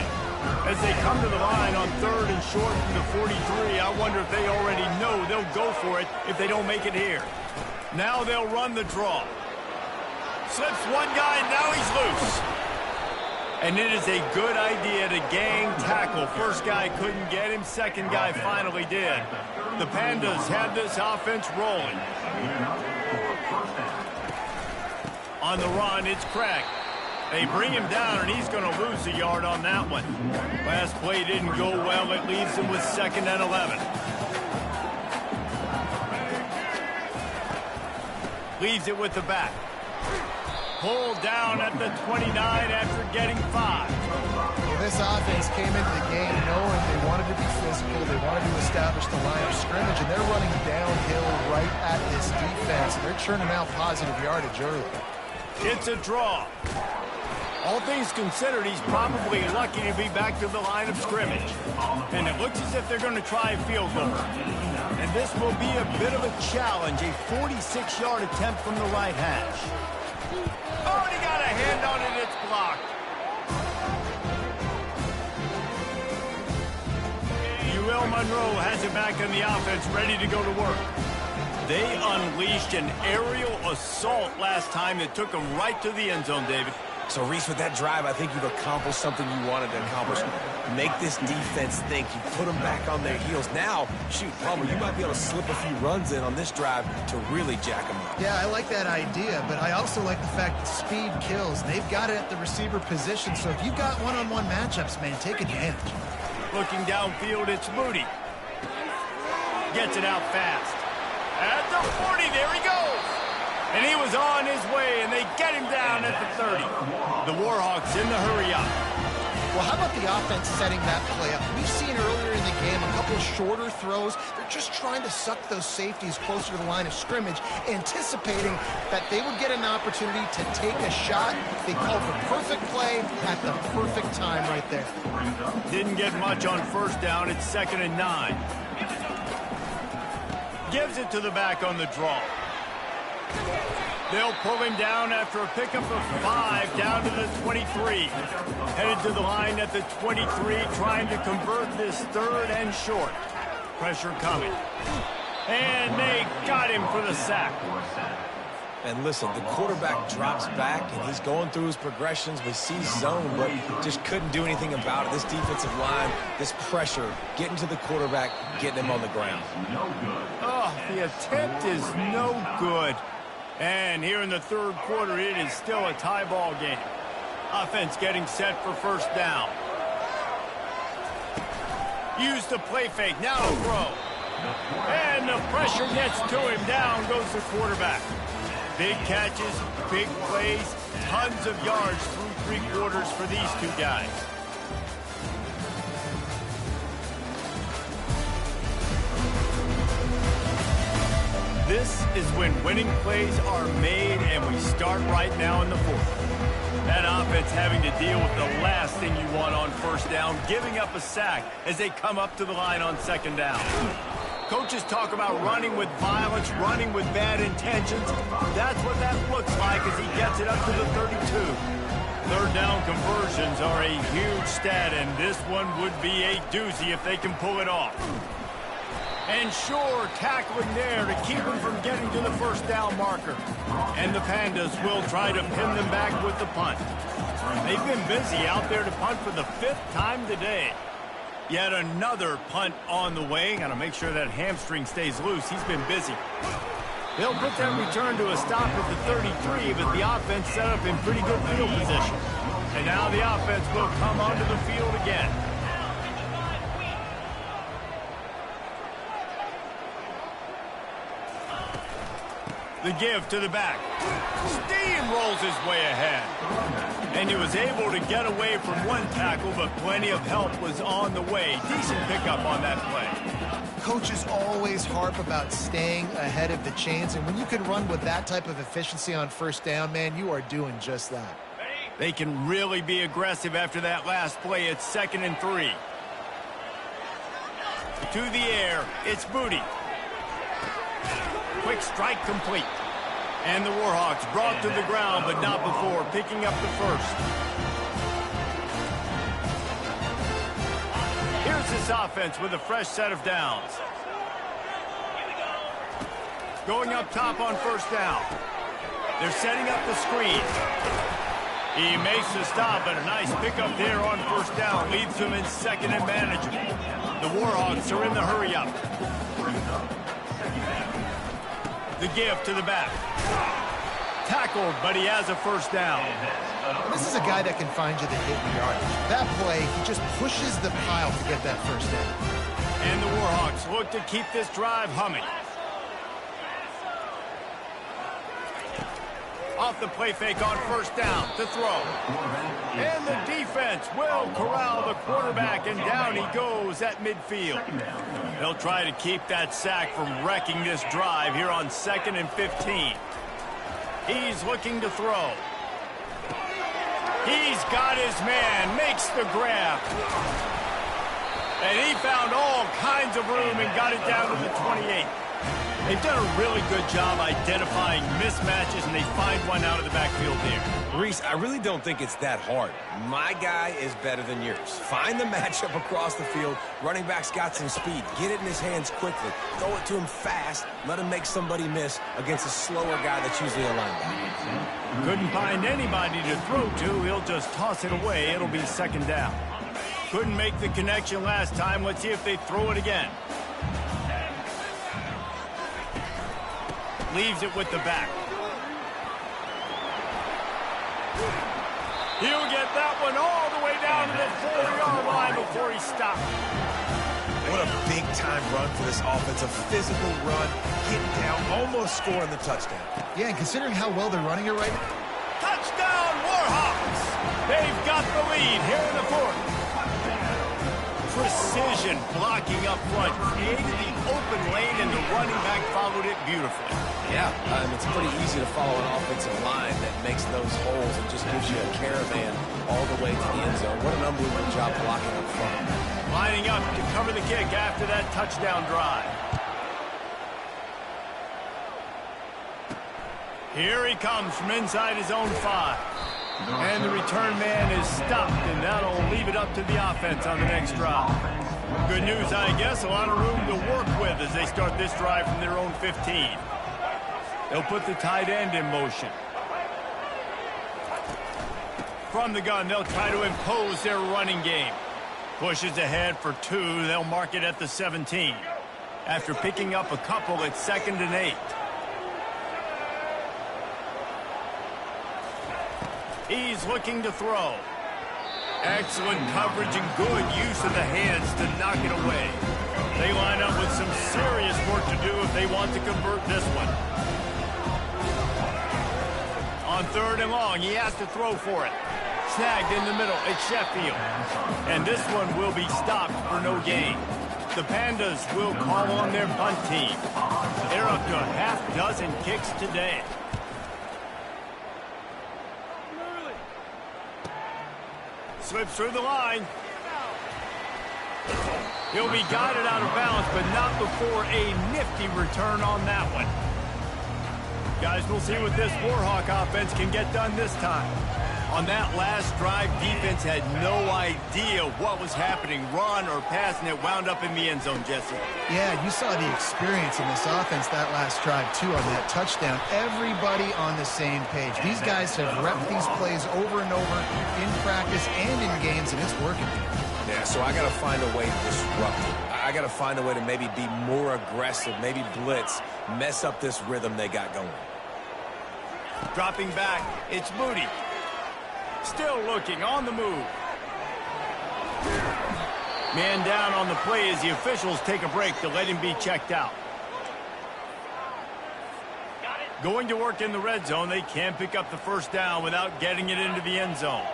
As they come to the line on 3rd and short from the 43, I wonder if they already know they'll go for it if they don't make it here. Now they'll run the draw. Slips one guy, and now he's loose. And it is a good idea to gang tackle. First guy couldn't get him. Second guy finally did. The Pandas have this offense rolling. On the run, it's Craig. They bring him down, and he's going to lose a yard on that one. Last play didn't go well. It leaves him with 2nd and 11. Leaves it with the back. Pulled down at the 29 after getting 5. Well, this offense came into the game knowing they wanted to be physical. They wanted to establish the line of scrimmage, and they're running downhill right at this defense. They're churning out positive yardage early. It's a draw. All things considered, he's probably lucky to be back to the line of scrimmage. And it looks as if they're going to try a field goal. And this will be a bit of a challenge, a 46-yard attempt from the right hash. Oh, and he got a hand on it, it's blocked. UL Monroe has it back in the offense, ready to go to work. They unleashed an aerial assault last time that took them right to the end zone, David. So, Reese, with that drive, I think you've accomplished something you wanted to accomplish. Make this defense think. You put them back on their heels. Now, shoot, Palmer, you might be able to slip a few runs in on this drive to really jack them up. Yeah, I like that idea, but I also like the fact that speed kills. They've got it at the receiver position, so if you've got one-on-one matchups, man, take advantage. Looking downfield, it's Moody. Gets it out fast. At the 40, there he goes. And he was on his way, and they get him down at the 30. The Warhawks in the hurry-up. Well, how about the offense setting that play up? We've seen earlier in the game a couple shorter throws. They're just trying to suck those safeties closer to the line of scrimmage, anticipating that they would get an opportunity to take a shot. They called the perfect play at the perfect time right there. Didn't get much on first down. It's 2nd and 9. Gives it to the back on the draw. They'll pull him down after a pickup of 5 down to the 23. Headed to the line at the 23, trying to convert this 3rd and short. Pressure coming. And they got him for the sack. And listen, the quarterback drops back, and he's going through his progressions. We see zone, but just couldn't do anything about it. This defensive line, this pressure, getting to the quarterback, getting him on the ground. Oh, the attempt is no good. And here in the third quarter, it is still a tie ball game. Offense getting set for first down. Use the play fake, now to throw. And the pressure gets to him. Down goes the quarterback. Big catches, big plays, tons of yards through three quarters for these two guys. This is when winning plays are made, and we start right now in the fourth. That offense having to deal with the last thing you want on first down, giving up a sack as they come up to the line on second down. Coaches talk about running with violence, running with bad intentions. That's what that looks like as he gets it up to the 32. Third down conversions are a huge stat, and this one would be a doozy if they can pull it off. And sure, tackling there to keep him from getting to the first down marker. And the Pandas will try to pin them back with the punt. They've been busy out there to punt for the fifth time today. Yet another punt on the way. Got to make sure that hamstring stays loose. He's been busy. They'll put that return to a stop at the 33, but the offense set up in pretty good field position. And now the offense will come onto the field again. The give to the back. Steamrolls his way ahead. And he was able to get away from one tackle, but plenty of help was on the way. Decent pickup on that play. Coaches always harp about staying ahead of the chains, and when you can run with that type of efficiency on first down, man, you are doing just that. They can really be aggressive after that last play. It's 2nd and 3. To the air, it's Booty. Quick strike complete. And the Warhawks brought to the ground, but not before picking up the first. Here's this offense with a fresh set of downs. Going up top on first down. They're setting up the screen. He makes the stop, but a nice pickup there on first down. Leaves him in 2nd and manageable. The Warhawks are in the hurry-up. The give to the back. Tackled, but he has a first down. This is a guy that can find you the hit and yardage. That play, he just pushes the pile to get that first down. And the Warhawks look to keep this drive humming. Off the play fake on first down to throw. And the defense will corral the quarterback, and down he goes at midfield. They'll try to keep that sack from wrecking this drive here on 2nd and 15. He's looking to throw. He's got his man, makes the grab. And he found all kinds of room and got it down to the 28. They've done a really good job identifying mismatches, and they find one out of the backfield there. Reese, I really don't think it's that hard. My guy is better than yours. Find the matchup across the field. Running back's got some speed. Get it in his hands quickly. Throw it to him fast. Let him make somebody miss against a slower guy that's usually a linebacker. Couldn't find anybody to throw to. He'll just toss it away. It'll be 2nd down. Couldn't make the connection last time. Let's see if they throw it again. Leaves it with the back. He'll get that one all the way down to the 4-yard line before he stopped. What a big-time run for this offense. A physical run, getting down, almost scoring the touchdown. Yeah, and considering how well they're running it right now. Touchdown, Warhawks! They've got the lead here in the fourth. Precision blocking up front. Created the open lane, and the running back followed it beautifully. Yeah, it's pretty easy to follow an offensive line that makes those holes and just gives you a caravan all the way to the end zone. What an unbelievable job blocking up front. Lining up to cover the kick after that touchdown drive. Here he comes from inside his own 5. And the return man is stopped, and that'll leave it up to the offense on the next drive. Good news, I guess. A lot of room to work with as they start this drive from their own 15. They'll put the tight end in motion. From the gun, they'll try to impose their running game. Pushes ahead for 2. They'll mark it at the 17. After picking up a couple, it's 2nd and 8. He's looking to throw. Excellent coverage and good use of the hands to knock it away. They line up with some serious work to do if they want to convert this one. On 3rd and long, he has to throw for it. Snagged in the middle, it's Sheffield. And this one will be stopped for no gain. The Pandas will call on their punt team. They're up to a half-dozen kicks today. Slips through the line. He'll be guided out of bounds, but not before a nifty return on that one. Guys, we'll see what this Warhawk offense can get done this time. On that last drive, defense had no idea what was happening, run or pass, and it wound up in the end zone, Jesse. Yeah, you saw the experience in this offense that last drive, too, on that touchdown. Everybody on the same page. These guys have repped these plays over and over in practice and in games, and it's working. Yeah, so I got to find a way to disrupt it. I got to find a way to maybe be more aggressive, maybe blitz, mess up this rhythm they got going. Dropping back, it's Moody. Still looking, on the move. Man down on the play as the officials take a break to let him be checked out. Going to work in the red zone, they can't pick up the first down without getting it into the end zone.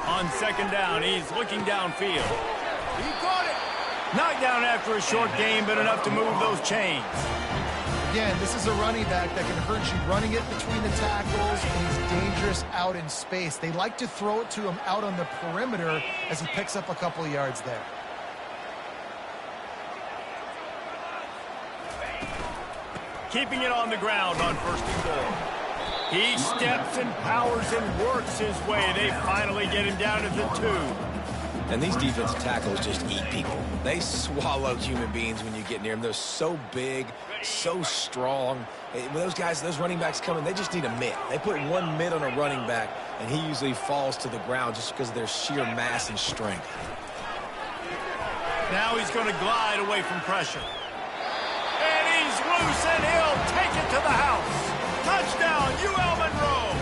On 2nd down, he's looking downfield. He caught it. Knocked down after a short gain, but enough to move those chains. Again, this is a running back that can hurt you running it between the tackles, and he's dangerous out in space. They like to throw it to him out on the perimeter as he picks up a couple of yards there. Keeping it on the ground on 1st and goal. He steps and powers and works his way. They finally get him down to the 2. And these defensive tackles just eat people. They swallow human beings when you get near them. They're so big, so strong. When those guys, those running backs come in, they just need a mitt. They put one mitt on a running back, and he usually falls to the ground just because of their sheer mass and strength. Now he's going to glide away from pressure. And he's loose, and he'll take it to the house. Touchdown, UL Monroe.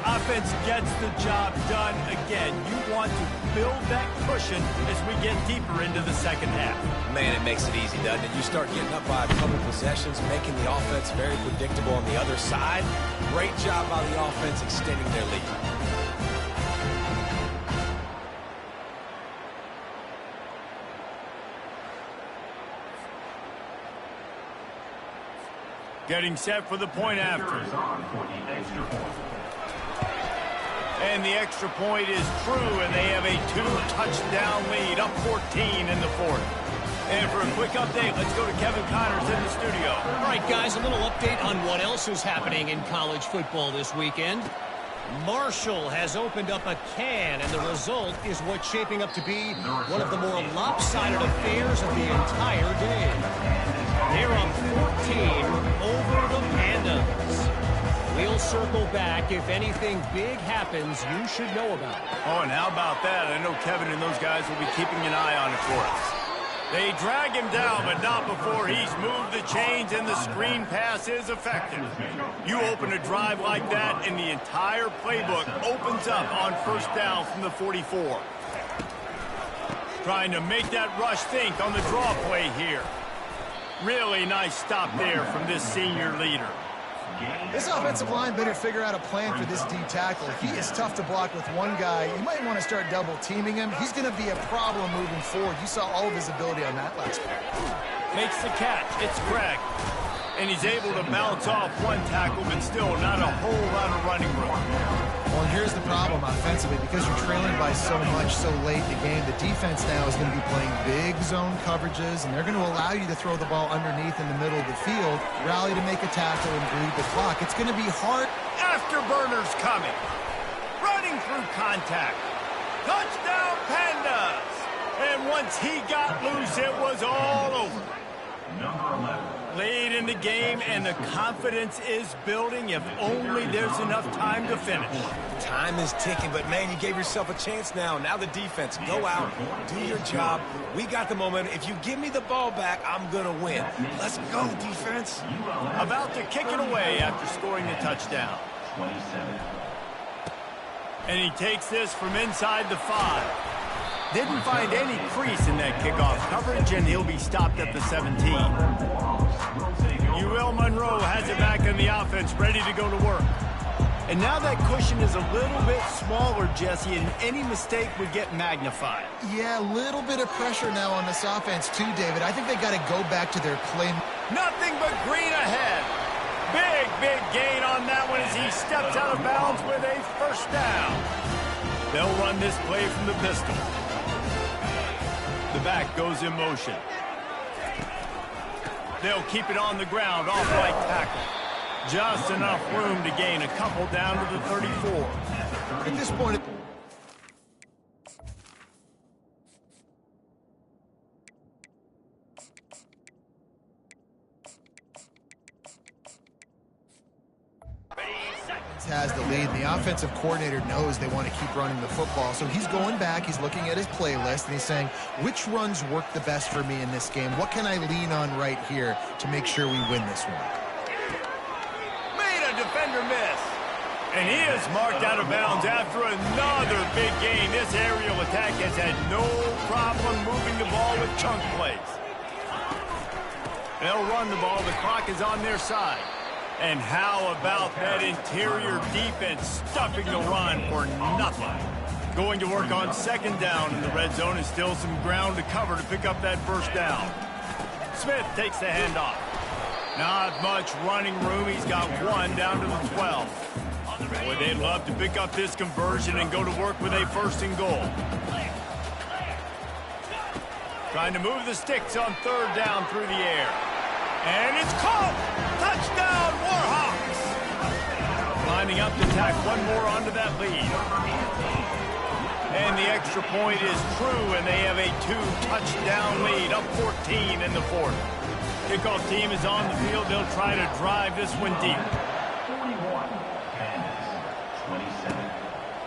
Offense gets the job done again. You want to build that cushion as we get deeper into the 2nd half. Man, it makes it easy, doesn't it? You start getting up by a couple possessions, making the offense very predictable on the other side. Great job by the offense extending their lead. Getting set for the point after. And the extra point is true, and they have a 2-touchdown lead, up 14 in the 4th. And for a quick update, let's go to Kevin Connors in the studio. All right, guys, a little update on what else is happening in college football this weekend. Marshall has opened up a can, and the result is what's shaping up to be one of the more lopsided affairs of the entire day. They're up 14 over the Pandas. We'll circle back. If anything big happens, you should know about it. Oh, and how about that? I know Kevin and those guys will be keeping an eye on it for us. They drag him down, but not before he's moved the chains and the screen pass is effective. You open a drive like that, and the entire playbook opens up on 1st down from the 44. Trying to make that rush think on the draw play here. Really nice stop there from this senior leader. This offensive line better figure out a plan for this D tackle. He is tough to block with one guy. You might want to start double teaming him. He's going to be a problem moving forward. You saw all of his ability on that last play. Makes the catch. It's Craig. And he's able to bounce off one tackle, but still not a whole lot of running room. Well, and here's the problem offensively. Because you're trailing by so much so late in the game, the defense now is going to be playing big zone coverages, and they're going to allow you to throw the ball underneath in the middle of the field, rally to make a tackle, and bleed the clock. It's going to be hard. Afterburners coming. Running through contact. Touchdown, Pandas. And once he got loose, it was all over. Number 11. Late in the game, and the confidence is building if only there's enough time to finish. Time is ticking, but man, you gave yourself a chance now. Now the defense, go out, do your job. We got the momentum. If you give me the ball back, I'm going to win. Let's go, defense. About to kick it away after scoring the touchdown. 27. And he takes this from inside the 5. Didn't find any crease in that kickoff coverage, and he'll be stopped at the 17. UL Monroe has it back in the offense, ready to go to work. And now that cushion is a little bit smaller, Jesse, and any mistake would get magnified. Yeah, a little bit of pressure now on this offense too, David. I think they got to go back to their play. Nothing but green ahead. Big gain on that one as he steps out of bounds with a first down. They'll run this play from the pistol. The back goes in motion. They'll keep it on the ground off right tackle. Just enough room to gain a couple down to the 34. At this point, has the lead. The offensive coordinator knows they want to keep running the football, so he's going back, he's looking at his playlist, and he's saying, which runs work the best for me in this game? What can I lean on right here to make sure we win this one? Made a defender miss. And he is marked out of bounds after another big gain. This aerial attack has had no problem moving the ball with chunk plays. They'll run the ball. The clock is on their side. And how about that interior defense stuffing the run for nothing? Going to work on second down in the red zone, and still some ground to cover to pick up that first down. Smith takes the handoff. Not much running room. He's got one down to the 12. Boy, they'd love to pick up this conversion and go to work with a first and goal. Trying to move the sticks on third down through the air. And it's caught! Touchdown, Warhawks! Lining up to tack one more onto that lead. And the extra point is true, and they have a 2-touchdown lead, up 14 in the fourth. Kickoff team is on the field. They'll try to drive this one deep. 41. Kansas. 27.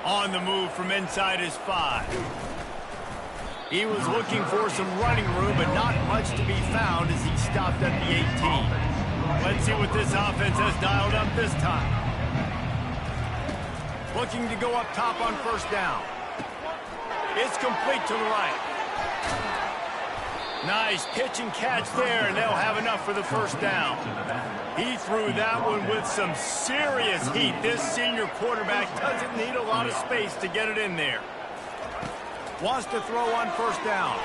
On the move from inside his 5. He was looking for some running room, but not much to be found as he stopped at the 18. Let's see what this offense has dialed up this time. Looking to go up top on first down. It's complete to the right. Nice pitch and catch there, and they'll have enough for the first down. He threw that one with some serious heat. This senior quarterback doesn't need a lot of space to get it in there. Wants to throw on first down.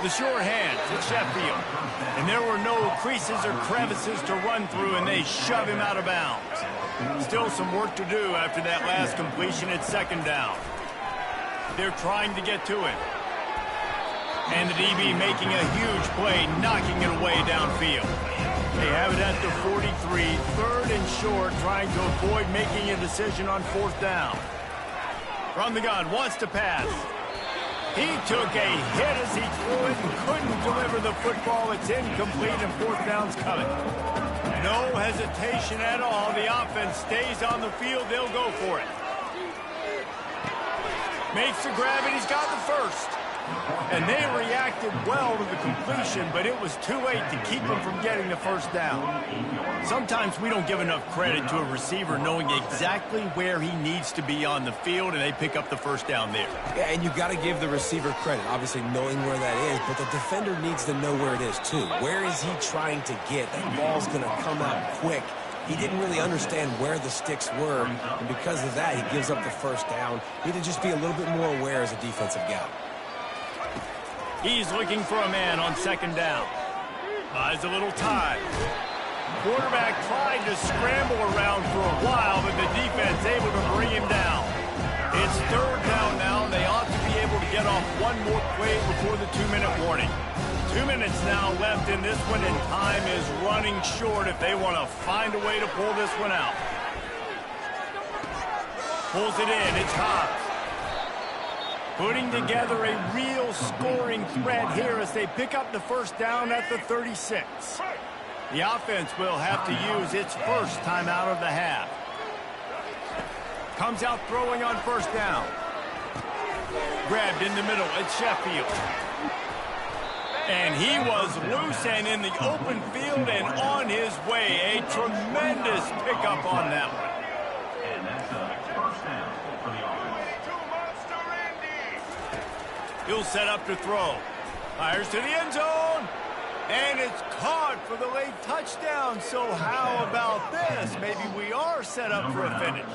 The sure hand to Sheffield. And there were no creases or crevices to run through, and they shove him out of bounds. Still some work to do after that last completion at second down. They're trying to get to it. And the DB making a huge play, knocking it away downfield. They have it at the 43, third and short, trying to avoid making a decision on fourth down. From the gun, wants to pass. He took a hit as he threw it and couldn't deliver the football. It's incomplete, and fourth down's coming. No hesitation at all. The offense stays on the field. They'll go for it. Makes the grab, and he's got the first. And they reacted well to the completion, but it was too late to keep them from getting the first down. Sometimes we don't give enough credit to a receiver knowing exactly where he needs to be on the field, and they pick up the first down there. Yeah, and you got to give the receiver credit, obviously knowing where that is, but the defender needs to know where it is too. Where is he trying to get? That ball's going to come out quick. He didn't really understand where the sticks were, and because of that, he gives up the first down. He need to just be a little bit more aware as a defensive guy. He's looking for a man on second down. Buys a little time. Quarterback tried to scramble around for a while, but the defense able to bring him down. It's third down now, and they ought to be able to get off one more play before the 2-minute warning. 2 minutes now left in this one, and time is running short if they want to find a way to pull this one out. Pulls it in. It's Hobbs. Putting together a real scoring threat here as they pick up the first down at the 36. The offense will have to use its first timeout of the half. Comes out throwing on first down. Grabbed in the middle at Sheffield. And he was loose and in the open field and on his way. A tremendous pickup on that one. And that's a first down for the offense. He'll set up to throw. Fires to the end zone. And it's caught for the late touchdown. So how about this? Maybe we are set up for a finish.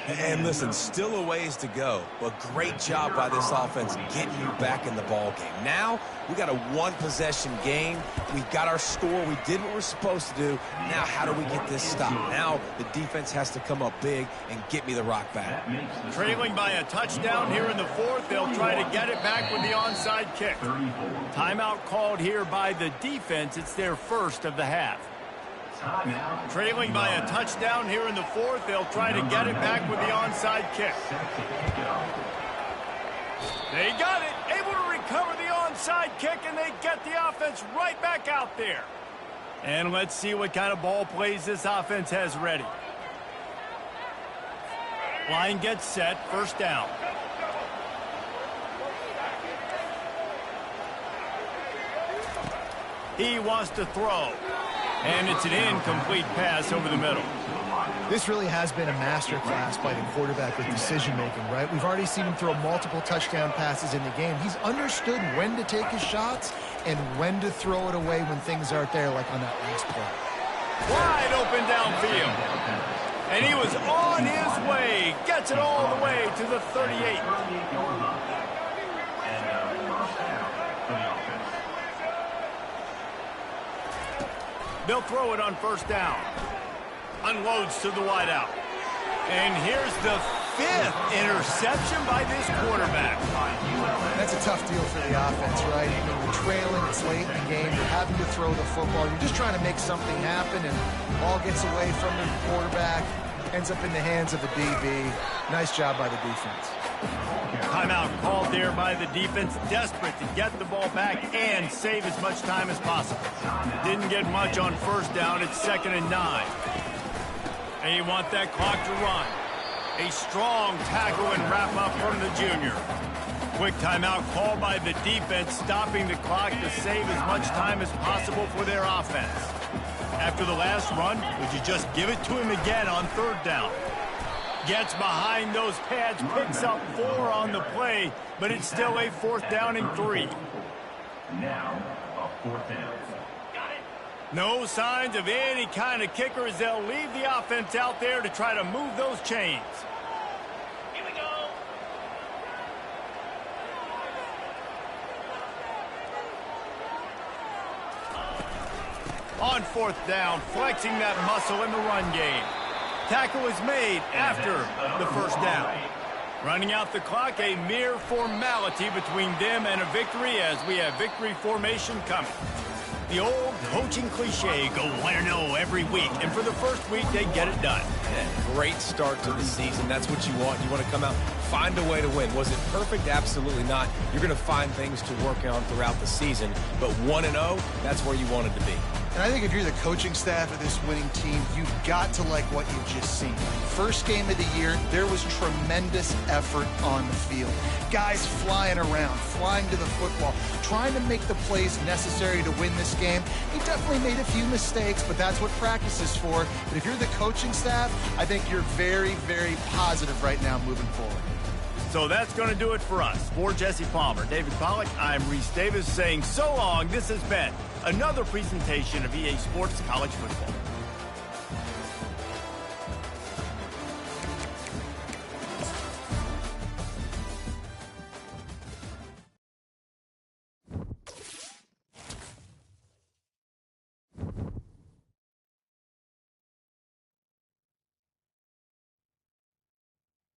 And listen, still a ways to go, but great job by this offense getting you back in the ball game. Now, we got a one-possession game. We got our score. We did what we're supposed to do. Now, how do we get this stopped? Now, the defense has to come up big and get me the rock back. Trailing by a touchdown here in the fourth. They'll try to get it back with the onside kick. Timeout called here by the defense. It's their first of the half. Trailing by a touchdown here in the fourth. They'll try to get it back with the onside kick. They got it. Able to recover the onside kick, and they get the offense right back out there. And let's see what kind of ball plays this offense has ready. Line gets set. First down. He wants to throw. And it's an incomplete pass over the middle. This really has been a masterclass by the quarterback with decision-making, right? We've already seen him throw multiple touchdown passes in the game. He's understood when to take his shots and when to throw it away when things aren't there, like on that last play. Wide open downfield. And he was on his way. Gets it all the way to the 38. They'll throw it on first down. Unloads to the wideout. And here's the 5th interception by this quarterback. That's a tough deal for the offense, right? You're trailing, it's late in the game, you're having to throw the football. You're just trying to make something happen, and the ball gets away from the quarterback, ends up in the hands of the DB. Nice job by the defense. Timeout called there by the defense, desperate to get the ball back and save as much time as possible. Didn't get much on first down. It's 2nd and 9. And you want that clock to run. A strong tackle and wrap up from the junior. Quick timeout called by the defense, stopping the clock to save as much time as possible for their offense. After the last run, would you just give it to him again on third down? Gets behind those pads, picks up 4 on the play, but it's still a 4th down and 3. Now, a 4th down. No signs of any kind of kicker as they'll leave the offense out there to try to move those chains. Here we go. On 4th down, flexing that muscle in the run game. Tackle is made after the first down. Running out the clock, a mere formality between them and a victory as we have victory formation coming. The old coaching cliche, go 1-0 every week, and for the first week, they get it done. Yeah, great start to the season. That's what you want. You want to come out, find a way to win. Was it perfect? Absolutely not. You're going to find things to work on throughout the season, but 1-0, that's where you wanted to be. And I think if you're the coaching staff of this winning team, you've got to like what you've just seen. First game of the year, there was tremendous effort on the field. Guys flying around, flying to the football, trying to make the plays necessary to win this game. He definitely made a few mistakes, but that's what practice is for. But if you're the coaching staff, I think you're very, very positive right now moving forward. So that's going to do it for us. For Jesse Palmer, David Pollack, I'm Reese Davis saying so long. This has been another presentation of EA Sports College Football.